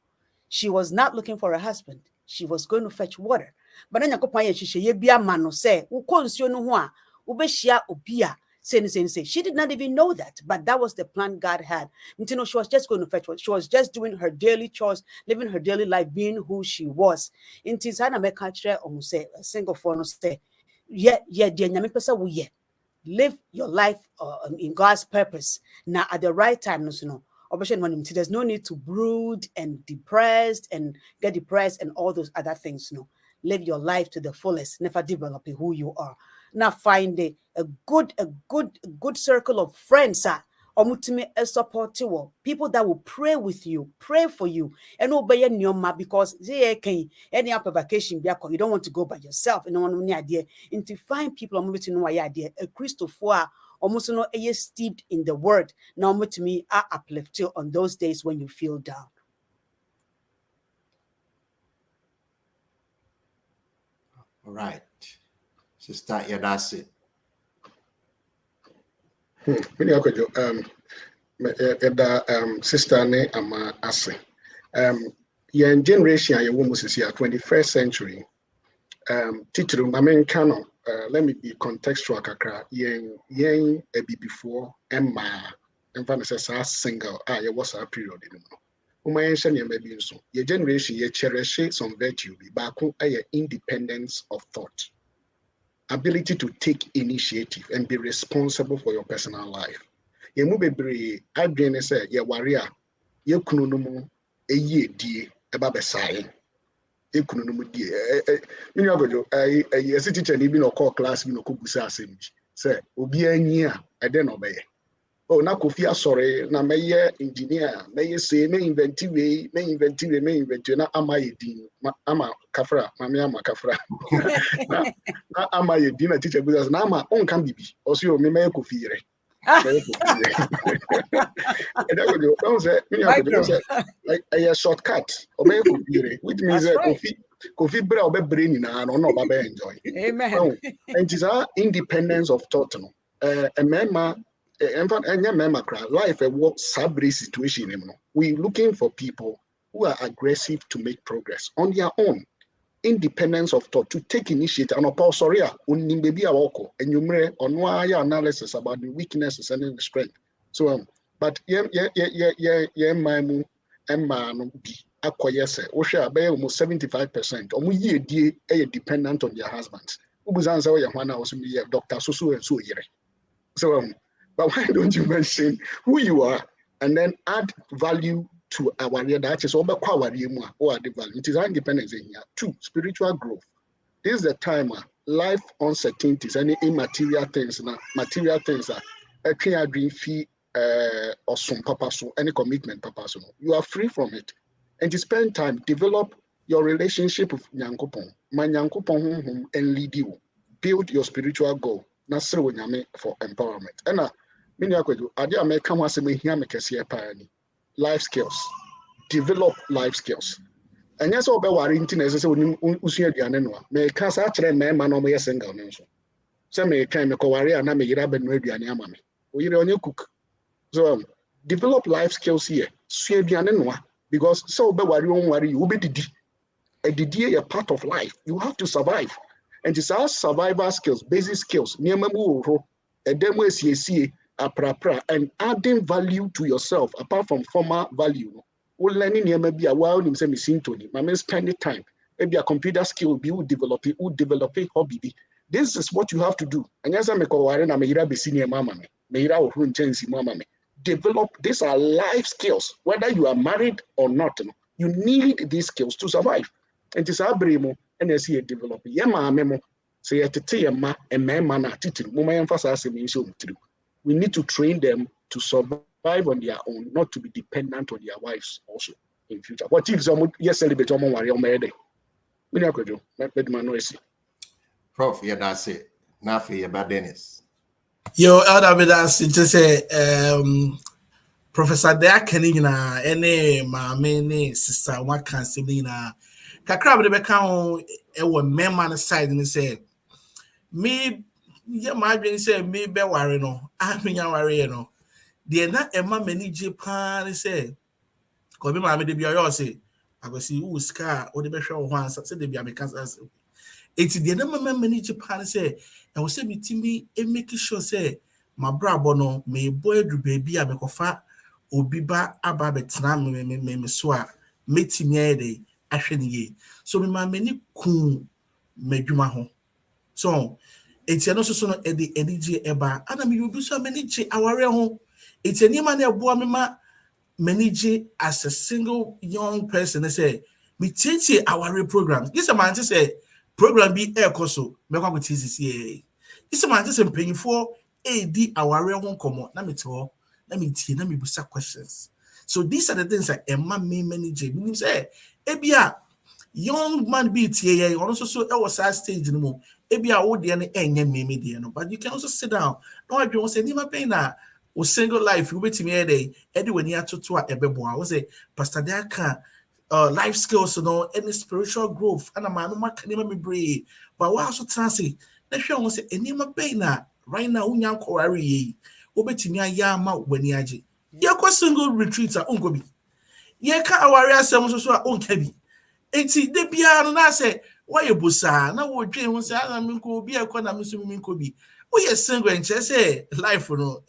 She was not looking for a husband. She was going to fetch water. But then she mano say, say. She did not even know that, but that was the plan God had. She was just going to fetch water. She was just doing her daily chores, living her daily life, being who she was. In Tisana Mekatre or say a single phone say, dear Nyame we live your life in God's purpose. Now at the right time, there's no need to brood and depressed and get depressed and all those other things. Live your life to the fullest. Never develop who you are. Now find a good circle of friends. Support you, people that will pray with you, pray for you, and obey your because they can any up vacation you don't want to go by yourself and no one any idea. And to find people to know idea a Christopher almost no steeped in the word. Now to me I uplift you on those days when you feel down. All right. Sister, yeah, that's it. Sister ne ama ase. Yen generation ya woman is here 21st century. Teacher Mamen let me be contextual kakra. Yen ebi before Emma and Vanessa single ya was a period in your generation ye cherish some virtue be back independence of thought, ability to take initiative and be responsible for your personal life. Ye mu bebre adwene say ye warrior ye kunu no mu eyi die eba besai ye kunu no mu die me nwa gojo ye teacher ni bi no call class bi no ko busa asem say obi anyi a ede no be ye oh na Kuffour sorry na meye engineer meye say me invent na ama yedin ama kafra Maame Ama kafra na ama yedin na teacher business na ama on kan bibi also me meye Kuffour and that would don't say like a shortcut or meye Kuffour which means Kuffour bra obe brain na no baba enjoy amen and is our independence of thought no a member life a work sabri situation. We looking for people who are aggressive to make progress on their own, independence of thought, to take initiative. And sorry, baby and you may on analysis about the weaknesses and the strength. So but man be acquire say almost 75% or we dependent on their husbands. Doctor so but why don't you mention who you are and then add value to our area? That is all the value. It is our independence in here. 2, spiritual growth. This is the time life uncertainties, any immaterial things, material things are a clear dream fee or some purpose, any commitment purpose. You are free from it. And to spend time, develop your relationship with Nyankopon. My Nyankopon and lead you. Build your spiritual goal. That's for empowerment. And life skills. Develop life skills. And yes, all about internet. May cast actually man or single. So may kind of worry and I may get up and ready and yamame. We on your cook. So develop life skills here. Because so worry you will be a part of life. You have to survive. And it's our survival skills, basic skills, and adding value to yourself apart from formal value. We're learning maybe a while him say me syntony. My spending time. Maybe a computer skill be develop a hobby. This is what you have to do. And as I'm a senior mama me. Develop these are life skills. Whether you are married or not, you need these skills to survive. And it's our bremo and as he develop. Memo say at a ma and man attitude. We need to train them to survive on their own, not to be dependent on their wives also in future. What if someone yes celebrate on worry on my day? We never do. Prof, yeah, that's it. Nothing about Dennis. Yo, elder that's it. Just say Professor Deakeni na any maame sister what can say na kakra be beka on e wo memma side ni say me yeah my dream say me be worry no amenya worry no de na emma mani je pa say ko be maame de bi oyo say agosi wo ska wo de be hwe wo ansa say de bi ameka say eti de na mani je pa say I will say me timi e make sure say my brabo no me boy du baby a me kofa obi ba aba betena me so a metimi ede ahwe ne ye so me ma mani ku madwuma ho so eti no so no edije eba ana me obi so mani che aware ho eti ni ma na ebo me ma mani che as a single young person say me tete aware program this man say program be air koso me kwa TCC this man just paying for AD aware ho komo na me te ho na me tie na me busa questions. So these are the things that Emma may manage. Meaning say, ebia young man be tie or also so I was at stage no more. Ebia wo de na enye me de no. But you can also sit down. No I don't say nima pay na o single life you betimi e dey when you atoto a ebeboa. We say Pastor Deaka life skills no any spiritual growth and man no maka nima me brave. But what also translate na hwe won say enima pay na right now unya kwari yi. Obetimi ayama wani aje ye ko single retreat a onko bi ye ka aware asem so a onka bi enti de bia no na say why busa na wo dwen ho say am nko bi e ko na mso mi nko bi wo ye single en say life no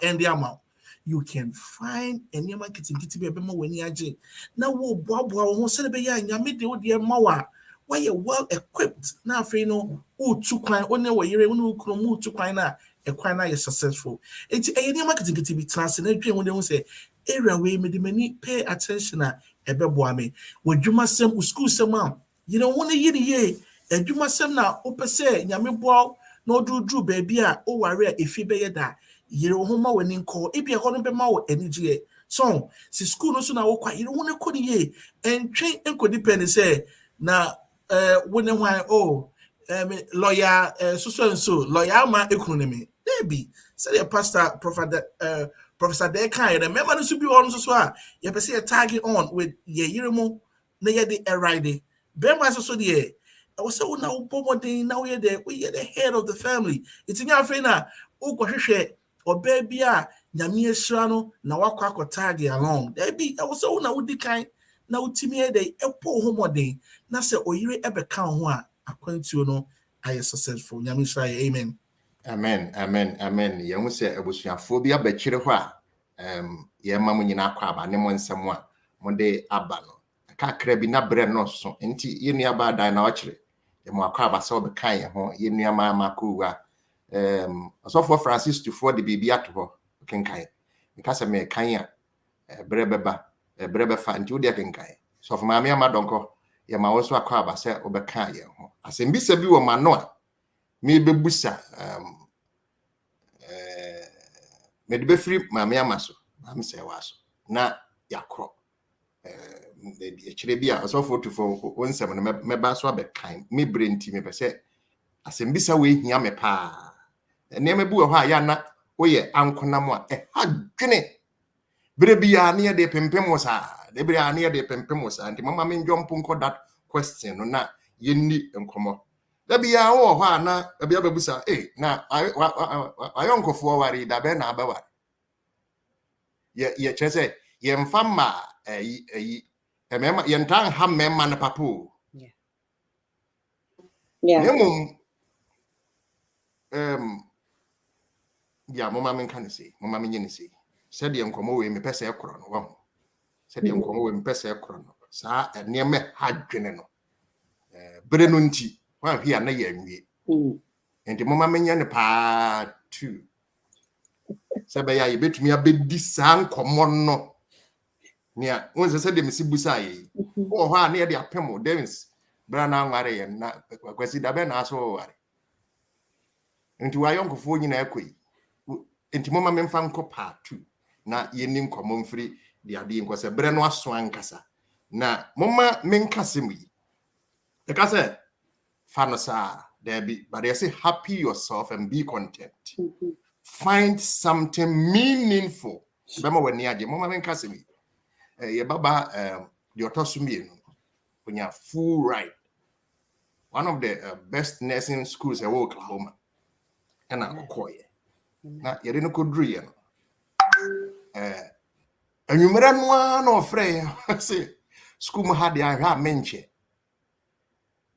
end amount you can find any man kitikiti be ma wani aje na wo boaboa wo se be ya nyame de wo de mawa why you well equipped na afei no wo tu kwan one wo yere wo no kro mu tu kwan na ekwana is successful. It's a marketing to be translated when they say area way many pay attention at ebeboame. When you must send school some you don't want to ye and you must send now open say nyame bow no do baby o worry if you be that yere ho ma wani nko ebi e kono be ma wo anigye so si school no so na wo kwa yere ho ne ko ne ye entwe enkodi pen say na woni hwan oh lawyer so lawyer ma ekunu ne me debi say the pastor Professor de kind and remember no be on so a ye be say a target on with ye yere mo na ye de ride be ma so de I was so now Pomaa now we are the head of the family. It's in your friend na ukwohwehwe obaby a nyame asura no na wakwa akotag along. There be I was so na wudi kan na utimi e dey epo homodin na se oyire ebeka ho a akwantuo no aye successful. Nyame asura amen. Amen. Ye hu se abusuafo bi abakire ho a ye ma mo nyina akwa aba ne mo nsem a mo de aba no. Kakra bi na bre no so enti ye nua ba dan na wakire mo akwa abasa obekan ye ho ye nua ma kuwa asofo Francis tufo de bibia to ho kenkan because me kan a brebe fa nti wo de kenkan so for Maame Ama donko ye ma wo so akwa abasa obekan ye ho asembisa bi wo ma no a me bebusa me de be free Maame Ama so Maame Serwaa so na yakro the chiribia so for to for 17 me ba so abekan me brenti me pese asembisa we hia me pa ene me bu ho a ya na wo ye ankonam a hadwene brebia na ye de pempem wosa de brebia na ye de pempem wosa nti mama me ndwompo nko that question no na ye ni enkomo da bia wo ho a na bia babusa na ayonkofo wari da be na abawa ye chese ye mfama emema yentan ha mema na papo nemum ya mama men kan say mama men yin say said ye nkomo we me pese ekro no wo said ye nkomo we me pese ekro no sa eneme hadwene no bere no nti wa hia na ye anwie enti mama men nya ne pa 2 sebe ya ye betumi abedi sa nkomo no nia won se de mesibusa yi wo ho a na ye de apemo Davis bra na nware ye na Kwasi da be na aso ware enti wa yonkofo nyina ekoi enti mama memfa nko pa 2 na ye ni nkomo mfiri de ade nko se bre no aso ankasa na mama menkase mu yi e ka se fa no sa there be but they say happy yourself and be content find something meaningful be ma wani age mama menkase mu ye baba the otosumi no onya full right one of the best nursing schools in Oklahoma and Okoye na yere no kodru ye no anwumera no na ofre say school mo had ya ha menche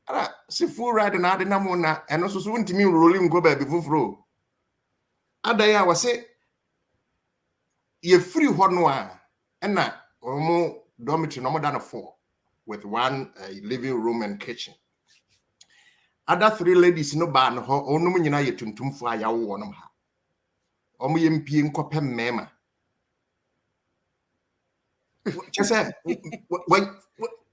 ara si full right na ade na mo na eno so so ntimi rolling go ba bi fufuro adaya wase ye free ho no a na omo dormitory no more than 4 with one living room and kitchen. Other 3 ladies no ba no ho onum nyina ye tuntumfo aya wo no ha. Omo ye mpie nkopɛ mema. Chese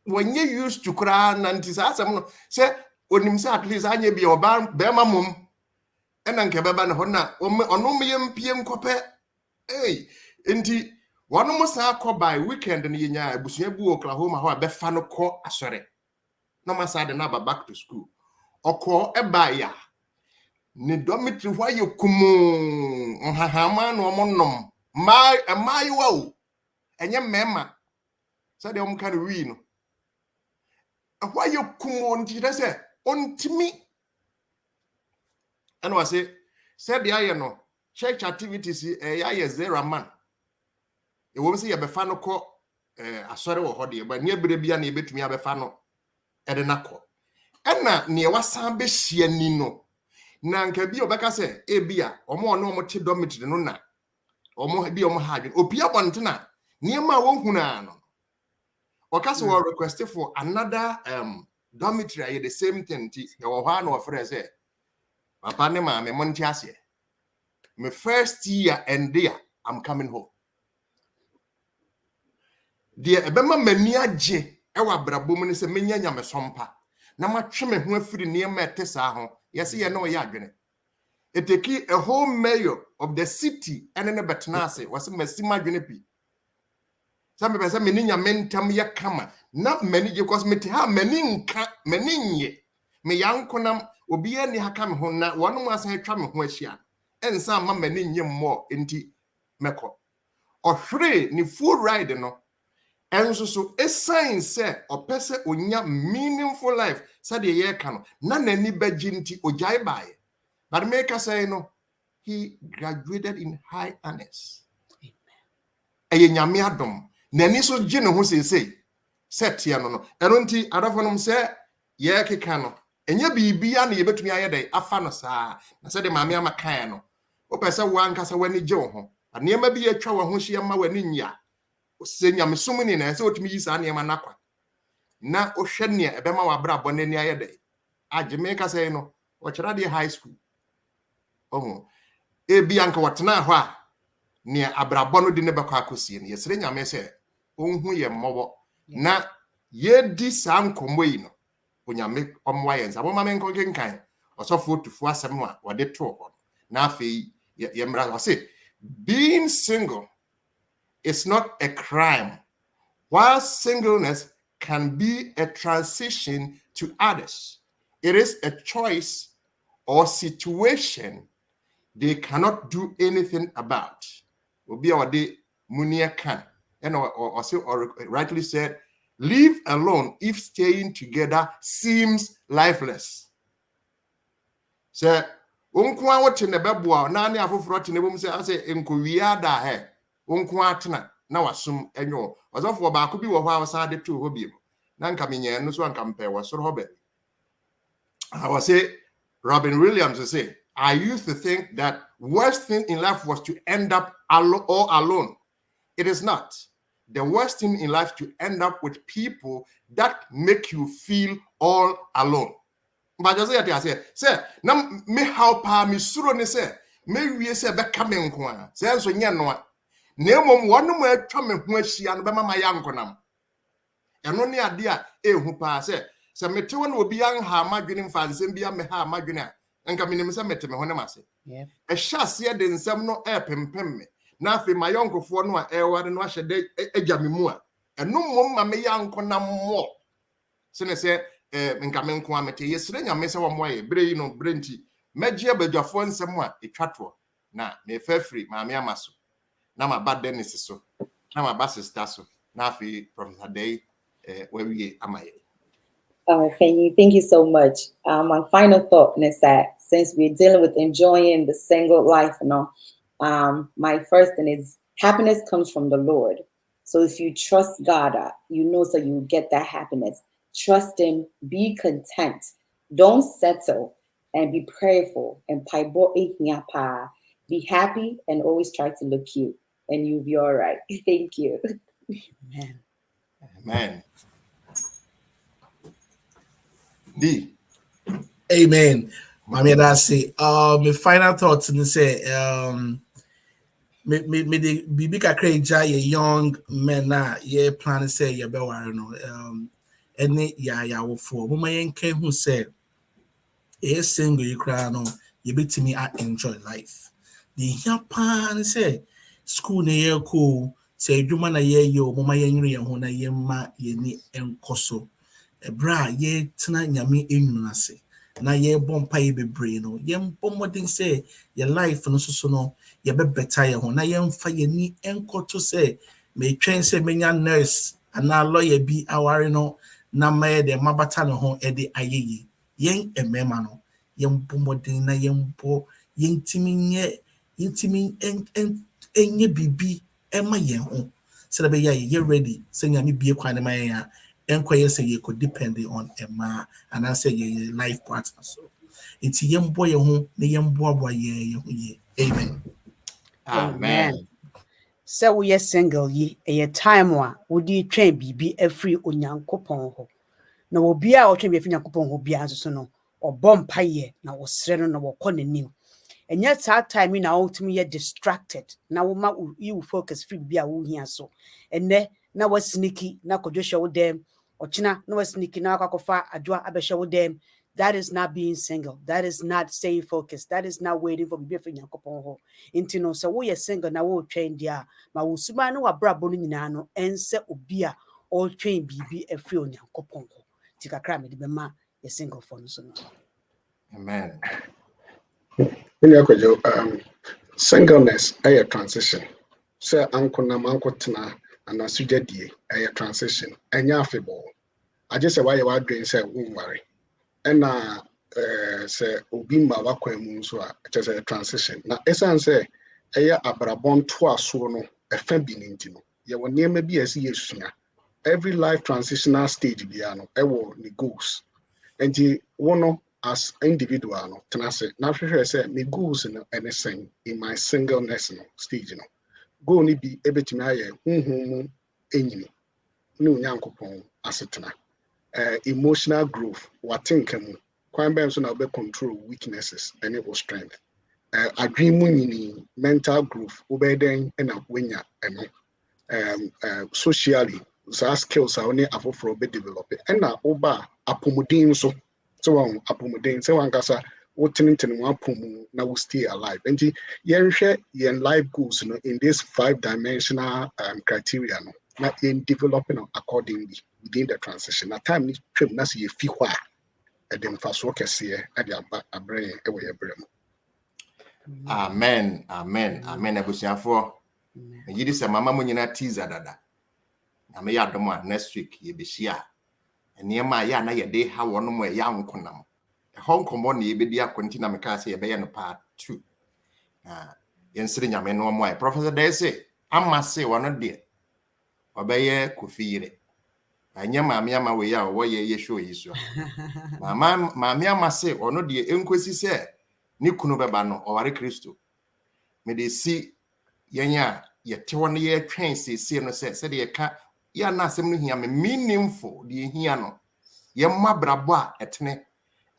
when you used to cry nantisa asem no say onim say at least anya bi oba be ma mum ena nke beba no ho na onum ye mpie nkopɛ enti wanu musa akọ by weekend na yenya abusua bu Oklahoma ho abefa no kọ asore no masa de na back to school okọ eba ya ne dormitory hwa ye kumu nhahama no omonnom mai wo enye mema so de omka no wi no hwa ye kumu nti de se ontimi eno wase said de aye no church activities ya ye 0 man e wo se ye befa no kọ asore wo hode ba ne bere bia na e betumi abefa no ede na kọ ena ne wasan be hia ni no na nka bi obeka se e bia omo no omo te dormitory no na omo bi omo hadwe opia bontena niema wo huna no okase wo request for another dormitory the same thing ti e wo ha na ofre se papa ne maame monti ase my first year and there I'm coming home. Dear ebema mani age ewa brabom ne se menya nyamesompa na matwe me ho afiri ne ma etesa ho yesi ye no ye adwene It take a whole mayor of the city and then a betanase was a messima junipi. Some people say many mentam ya kama. Not many because me ha many me young konam obi ani hakam ho na one was a tram ho ahia. And some ma many more inti meko. Or three ni full ride no. And so a sign say or person onya meaningful life said the year can none any bejinti ojai by. But make us say no, he graduated in high honors. Aye nyame adom. Nani so gino who say set here no. Erunti adafonum say ye keka no. Enye bibia na yebetumi ayede afa no saa. Na say de Maame Ama kan no. O pese wan kasa wani je ho. Anema bi atwa wo ho hye ma wani nya. Se nyame sumuni na say otumi yi saa anema nakwa. Na o hwe ne ebema wa bra bonani ayede. Ageme ka say no. O kira de high school. Oh, ebi anka watena ho a ne abrabọ no de ne bekọ akosie ne yesere nyame se onhu ye mmobo na ye di san komoyi no onyame omwa ye nsa mama men konke nkan osofo tufu asem a wode to ho na afei ye mra wase being single is not a crime, while singleness can be a transition to others. It is a choice or situation they cannot do anything about. Obi awade munia can, and or rightly said, live alone if staying together seems lifeless. So, unkwa wote ne beboa na ne afoforo te ne bom se ase enkowiya da he unkwa atena na wasum enyo ozofo ba ko bi wo ho awasa de to ho bi na nka menye no so anka mpe wo soro ho be. I was say Robin Williams say I used to think that worst thing in life was to end up all alone. It is not. The worst thing in life to end up with people that make you feel all alone. But just say, na me how pa me suro ne say, me wie say be ka me nko a. Say so nya no a. Na emom wonu mo atwa me ho ahia no be mama ya nkonam. Eno ne ade a ehu pa say mete won obi an ha madwene mfansem bia me ha madwene a. Enka minim se mete me ho ne mase. Yeah. E hyase de nsem no pempem me. Na afi mayonkofo no a eware no ahye de agya me mu a. Eno mom ma me ya nkonam mo. Se ne se nka me nko amete yesire nyame se wo moye bre yi no brenti megie badwafo nsem a etwato na me fafiri Maame Ama so na ma ba Dennis so na ma ba sister so na afi Professor Day we amaye. Thank you so much. My final thought is that since we're dealing with enjoying the single life, my first thing is happiness comes from the Lord. So if you trust God, you know, so you get that happiness. Trust Him, be content, don't settle, and be prayerful. And be happy and always try to look cute, and you'll be all right. Thank you. Amen. Amen. D. Amen. Maame Ada say, my final thoughts and say, me the bibi kakra ja ye young men na ye plan say ye be ware no any ya wo for mo yen kan hu say e single you cry no ye betimi enjoy life. The here pan say school na ye ko say adwuma na ye yo mo yen re ho na ye ma ye ni enkoso ebra ye tena nyame enunu ase na ye bompa ye bebre no ye mbomodin say your life no so no ye be better ye ho na ye mfa ye ni enkoto say me twen say menya nurse ana lawyer bi aware no na ma de mabata no ho e de ayeye yen emema no ye mbomodin na ye mbo ye ntimi enye bibi ema ye ho say be ye ready say nyame bie kwan ma ye enquire say you could depend on a man and I say your life partner. So it's young boy home, the young boy ye. Amen. Amen. So we are single ye a time wa would you train be a free onyankopon ho. No will be our train if Yankopon will be as no or bomb pie now was sereno or conning. And yet that time in our ultimate distracted. Now you focus free be a woo here so. And then now was sneaky, now could you show them. Ochina no sneaky na akakofa adwa abehwe wo dem that is not being single. That is not staying focused. That is not waiting for bibi for Nyankopon ho. Inti no so we single na wo train dia ma wo suba no wabrabo no nyina no ense obi a all train bibi efri Onyankopon ho. Ti kakra me de bema ye single for no so no. Amen. Singleness a transition. Say uncle na manko tena and asujadie a transition. Enya afebo. I just say why you are doing say worry. And say obi ma wakwan so a just a transition. Na esan say eya abrabon to aso no efa bi ninti no. Ye wo niam bi asi yesua. Every life transitional stage bia no e wo ni goals. Enti wono as individual no tenase na hwehwe say me goals no anything in my singleness no stage no. Go ni bi ebetimi aye hunhum enyini. No Nyankopon asetena. Emotional growth, what think kwan ben so na be control weaknesses and it was strength. Agreement mental growth, obeden and wenya socially, so skills are only for be develop. And now oba apomodin so on apomodin so one kasa wotintin one pomu na we stay alive. And yen share yen life goals in this 5-dimensional criteria no. Not in developing accordingly within the transition. At time is trim na see a few wa and then fast work here at the brain away a brain. Amen. Ebusiafo. Yidi se mama mo nyina teaser dada. Na me yadom next week ye be share. Eniema ya na ye de ha wono mo ya nkonam. E ho nkomo na ye be di akonti na me ka se ye be ye no part 2. Yensiri nyame no mo ai Professor Day say amma say wono de obeye Kuffour. Anya Maame Ama we ya wo ye show yi so. Maame Ama say ono de enkosi se ni kunu beba no oware Kristo. Me de si yenya ye tewo no ye twen sesi no se de ye ka ya na asem no hia me meaningful de hia no. Ye mabrabo a etene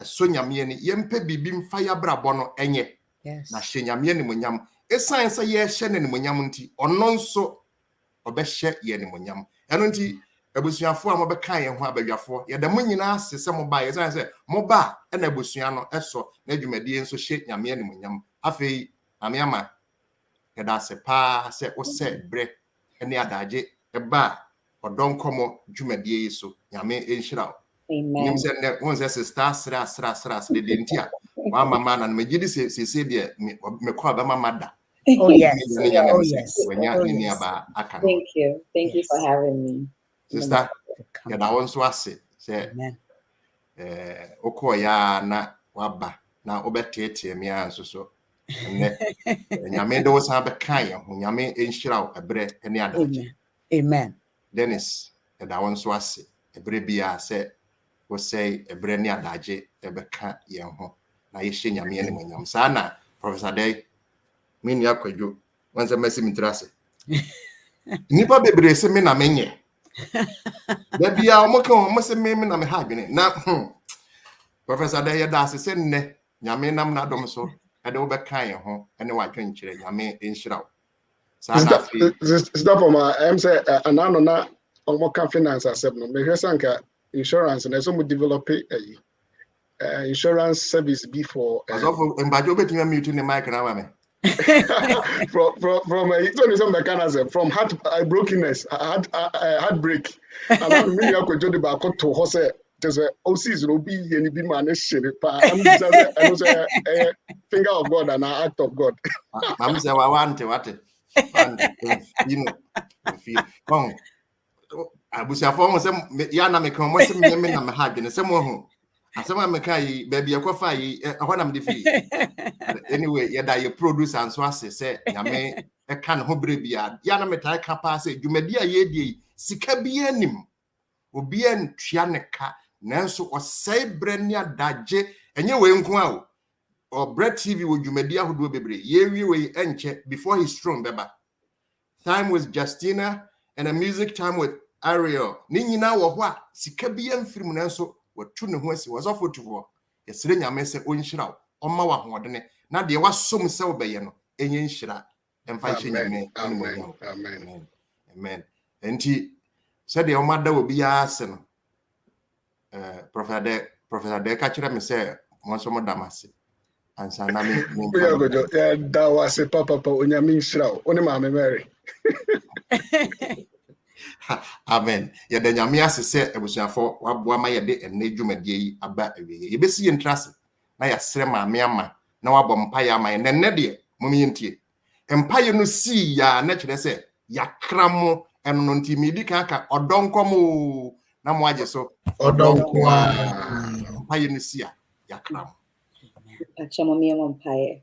eso nyame ni ye mpe bibi mfa ya brabo no enye. Yes. Na hye nyame ni monyam. Esan se ye hye ne monyam nti ono nso obehye ye ni monyam. Eno nti ebusuafo a mobeka ye ho abadwafo ye da mo nyina ase se mo ba ye se mo ba na ebusua no eso na adwumadie nso hye nyame ni monyam. Afei Maame Ama ye da se pa se o se bre ene adaje eba odon komo dwumadie yi so nyame enhyira. Amen. Nim se ne won se star sra de ntia wa mama na me gidi se de me kwa ba mama da. Oh yes. Oh yes. Thank you. Thank you for having me. Sister, ya da won so ase say okoya na waba na obetete me anso so ne nyame do sa be kan ye ho nyame enhyira ebre ene adaje. Amen. Dennis, ya da won so ase ebre bia say wo say ebre ne adaje ebeka ye ho na ye hye nyame ene monyam sa na Professor Day min ya Kwadwo wanza mesi mitrase nipa bebre se me na menye da bia omoka omo se me na me ha adwene na Professor Day da se ne nyame nam na dom so ade wo beka ye ho ene wa twenkyere nyame enhyira sa na fi stop my am say anano na omoka finance asem no me hwesanka insurance na so mo develop insurance service before azofo embajo betimi mute ne mic na mame from some mechanism from heart brokenness heartbreak and I'm really going to back to hose just osis no be any be man shit pa I'm say finger of God and an act of God. Mam say wa want what you know feel bon abusiafo mo say ya na me kan mo say me na me ha dwene say mo hu asema me kai baby akwafa yi ahonam de fi anyway ya da ye producer anso ase say nyame e kan ho bre bia ya na metai ka pa say dwumadi a ye die sika bia anim obi en tua ne ka nanso osai bre ne adaje enye we nko a Obra TV wo dwumadi ahodo bebre ye wi we enche before his throne beba time with Justina and a music time with Ariel ni nyina wo ho a sika bia mfirim nanso watu ne ho asi wazo fotuo yesire nyame se onhyira omma wa hoodene na de wasom se obeye no enye nhyira emfa hye nyame amen enti se de omada obi ya ase no Prophet de Professor de ka kire me say mo so mo damase ansa na me Yeah, that was a papa onyame nhyira wo ne Maame Mary. Amen. Ya da nyame ase se ebusuafo waboa ma ye de enne dwumadie yi aba awie. Ye besi ye ntrase na ya sere Maame Ama na wabɔ mpaye ama ye nenne de mom yintie. Mpaye no si ya na kyerɛ se ya kramo eno no nti medi kan ka odonkomo na mo agye so Odonko. mpaye no si ya kramo. Maame Ama mpaye.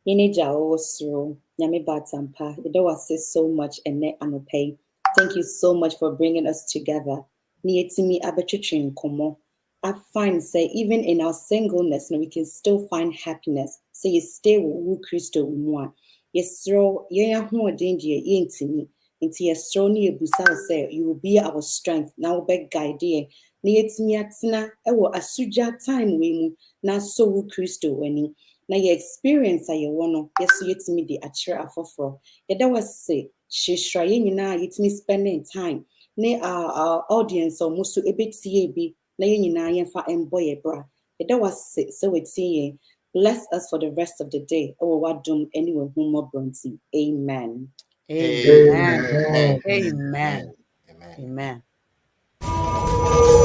Yene jawo sro nyame batampa. There was so much ene anope. Thank you so much for bringing us together. Nietimi abetwetwe nkomo. I find say even in our singleness, we can still find happiness. So you stay with Christo umwa. Yesro ye ho odinje yentimi. Nti yesro ni ebusa say you will be our strength. Now be guide ye. Nietimi atena ewo asuja time we mu na so wu Christo wani. Na your experience aye wono yeso yetimi de achira afoforo. Yeda was say shishra ye nyina yetimi spending time. Ne our audience or musu ebetie bi na ye nyina yemfa emboye bra. Yeda was say so wetie. Bless us for the rest of the day. Oh, what doom anyone whom more bronzy. Amen. Amen. Amen. Amen. Amen.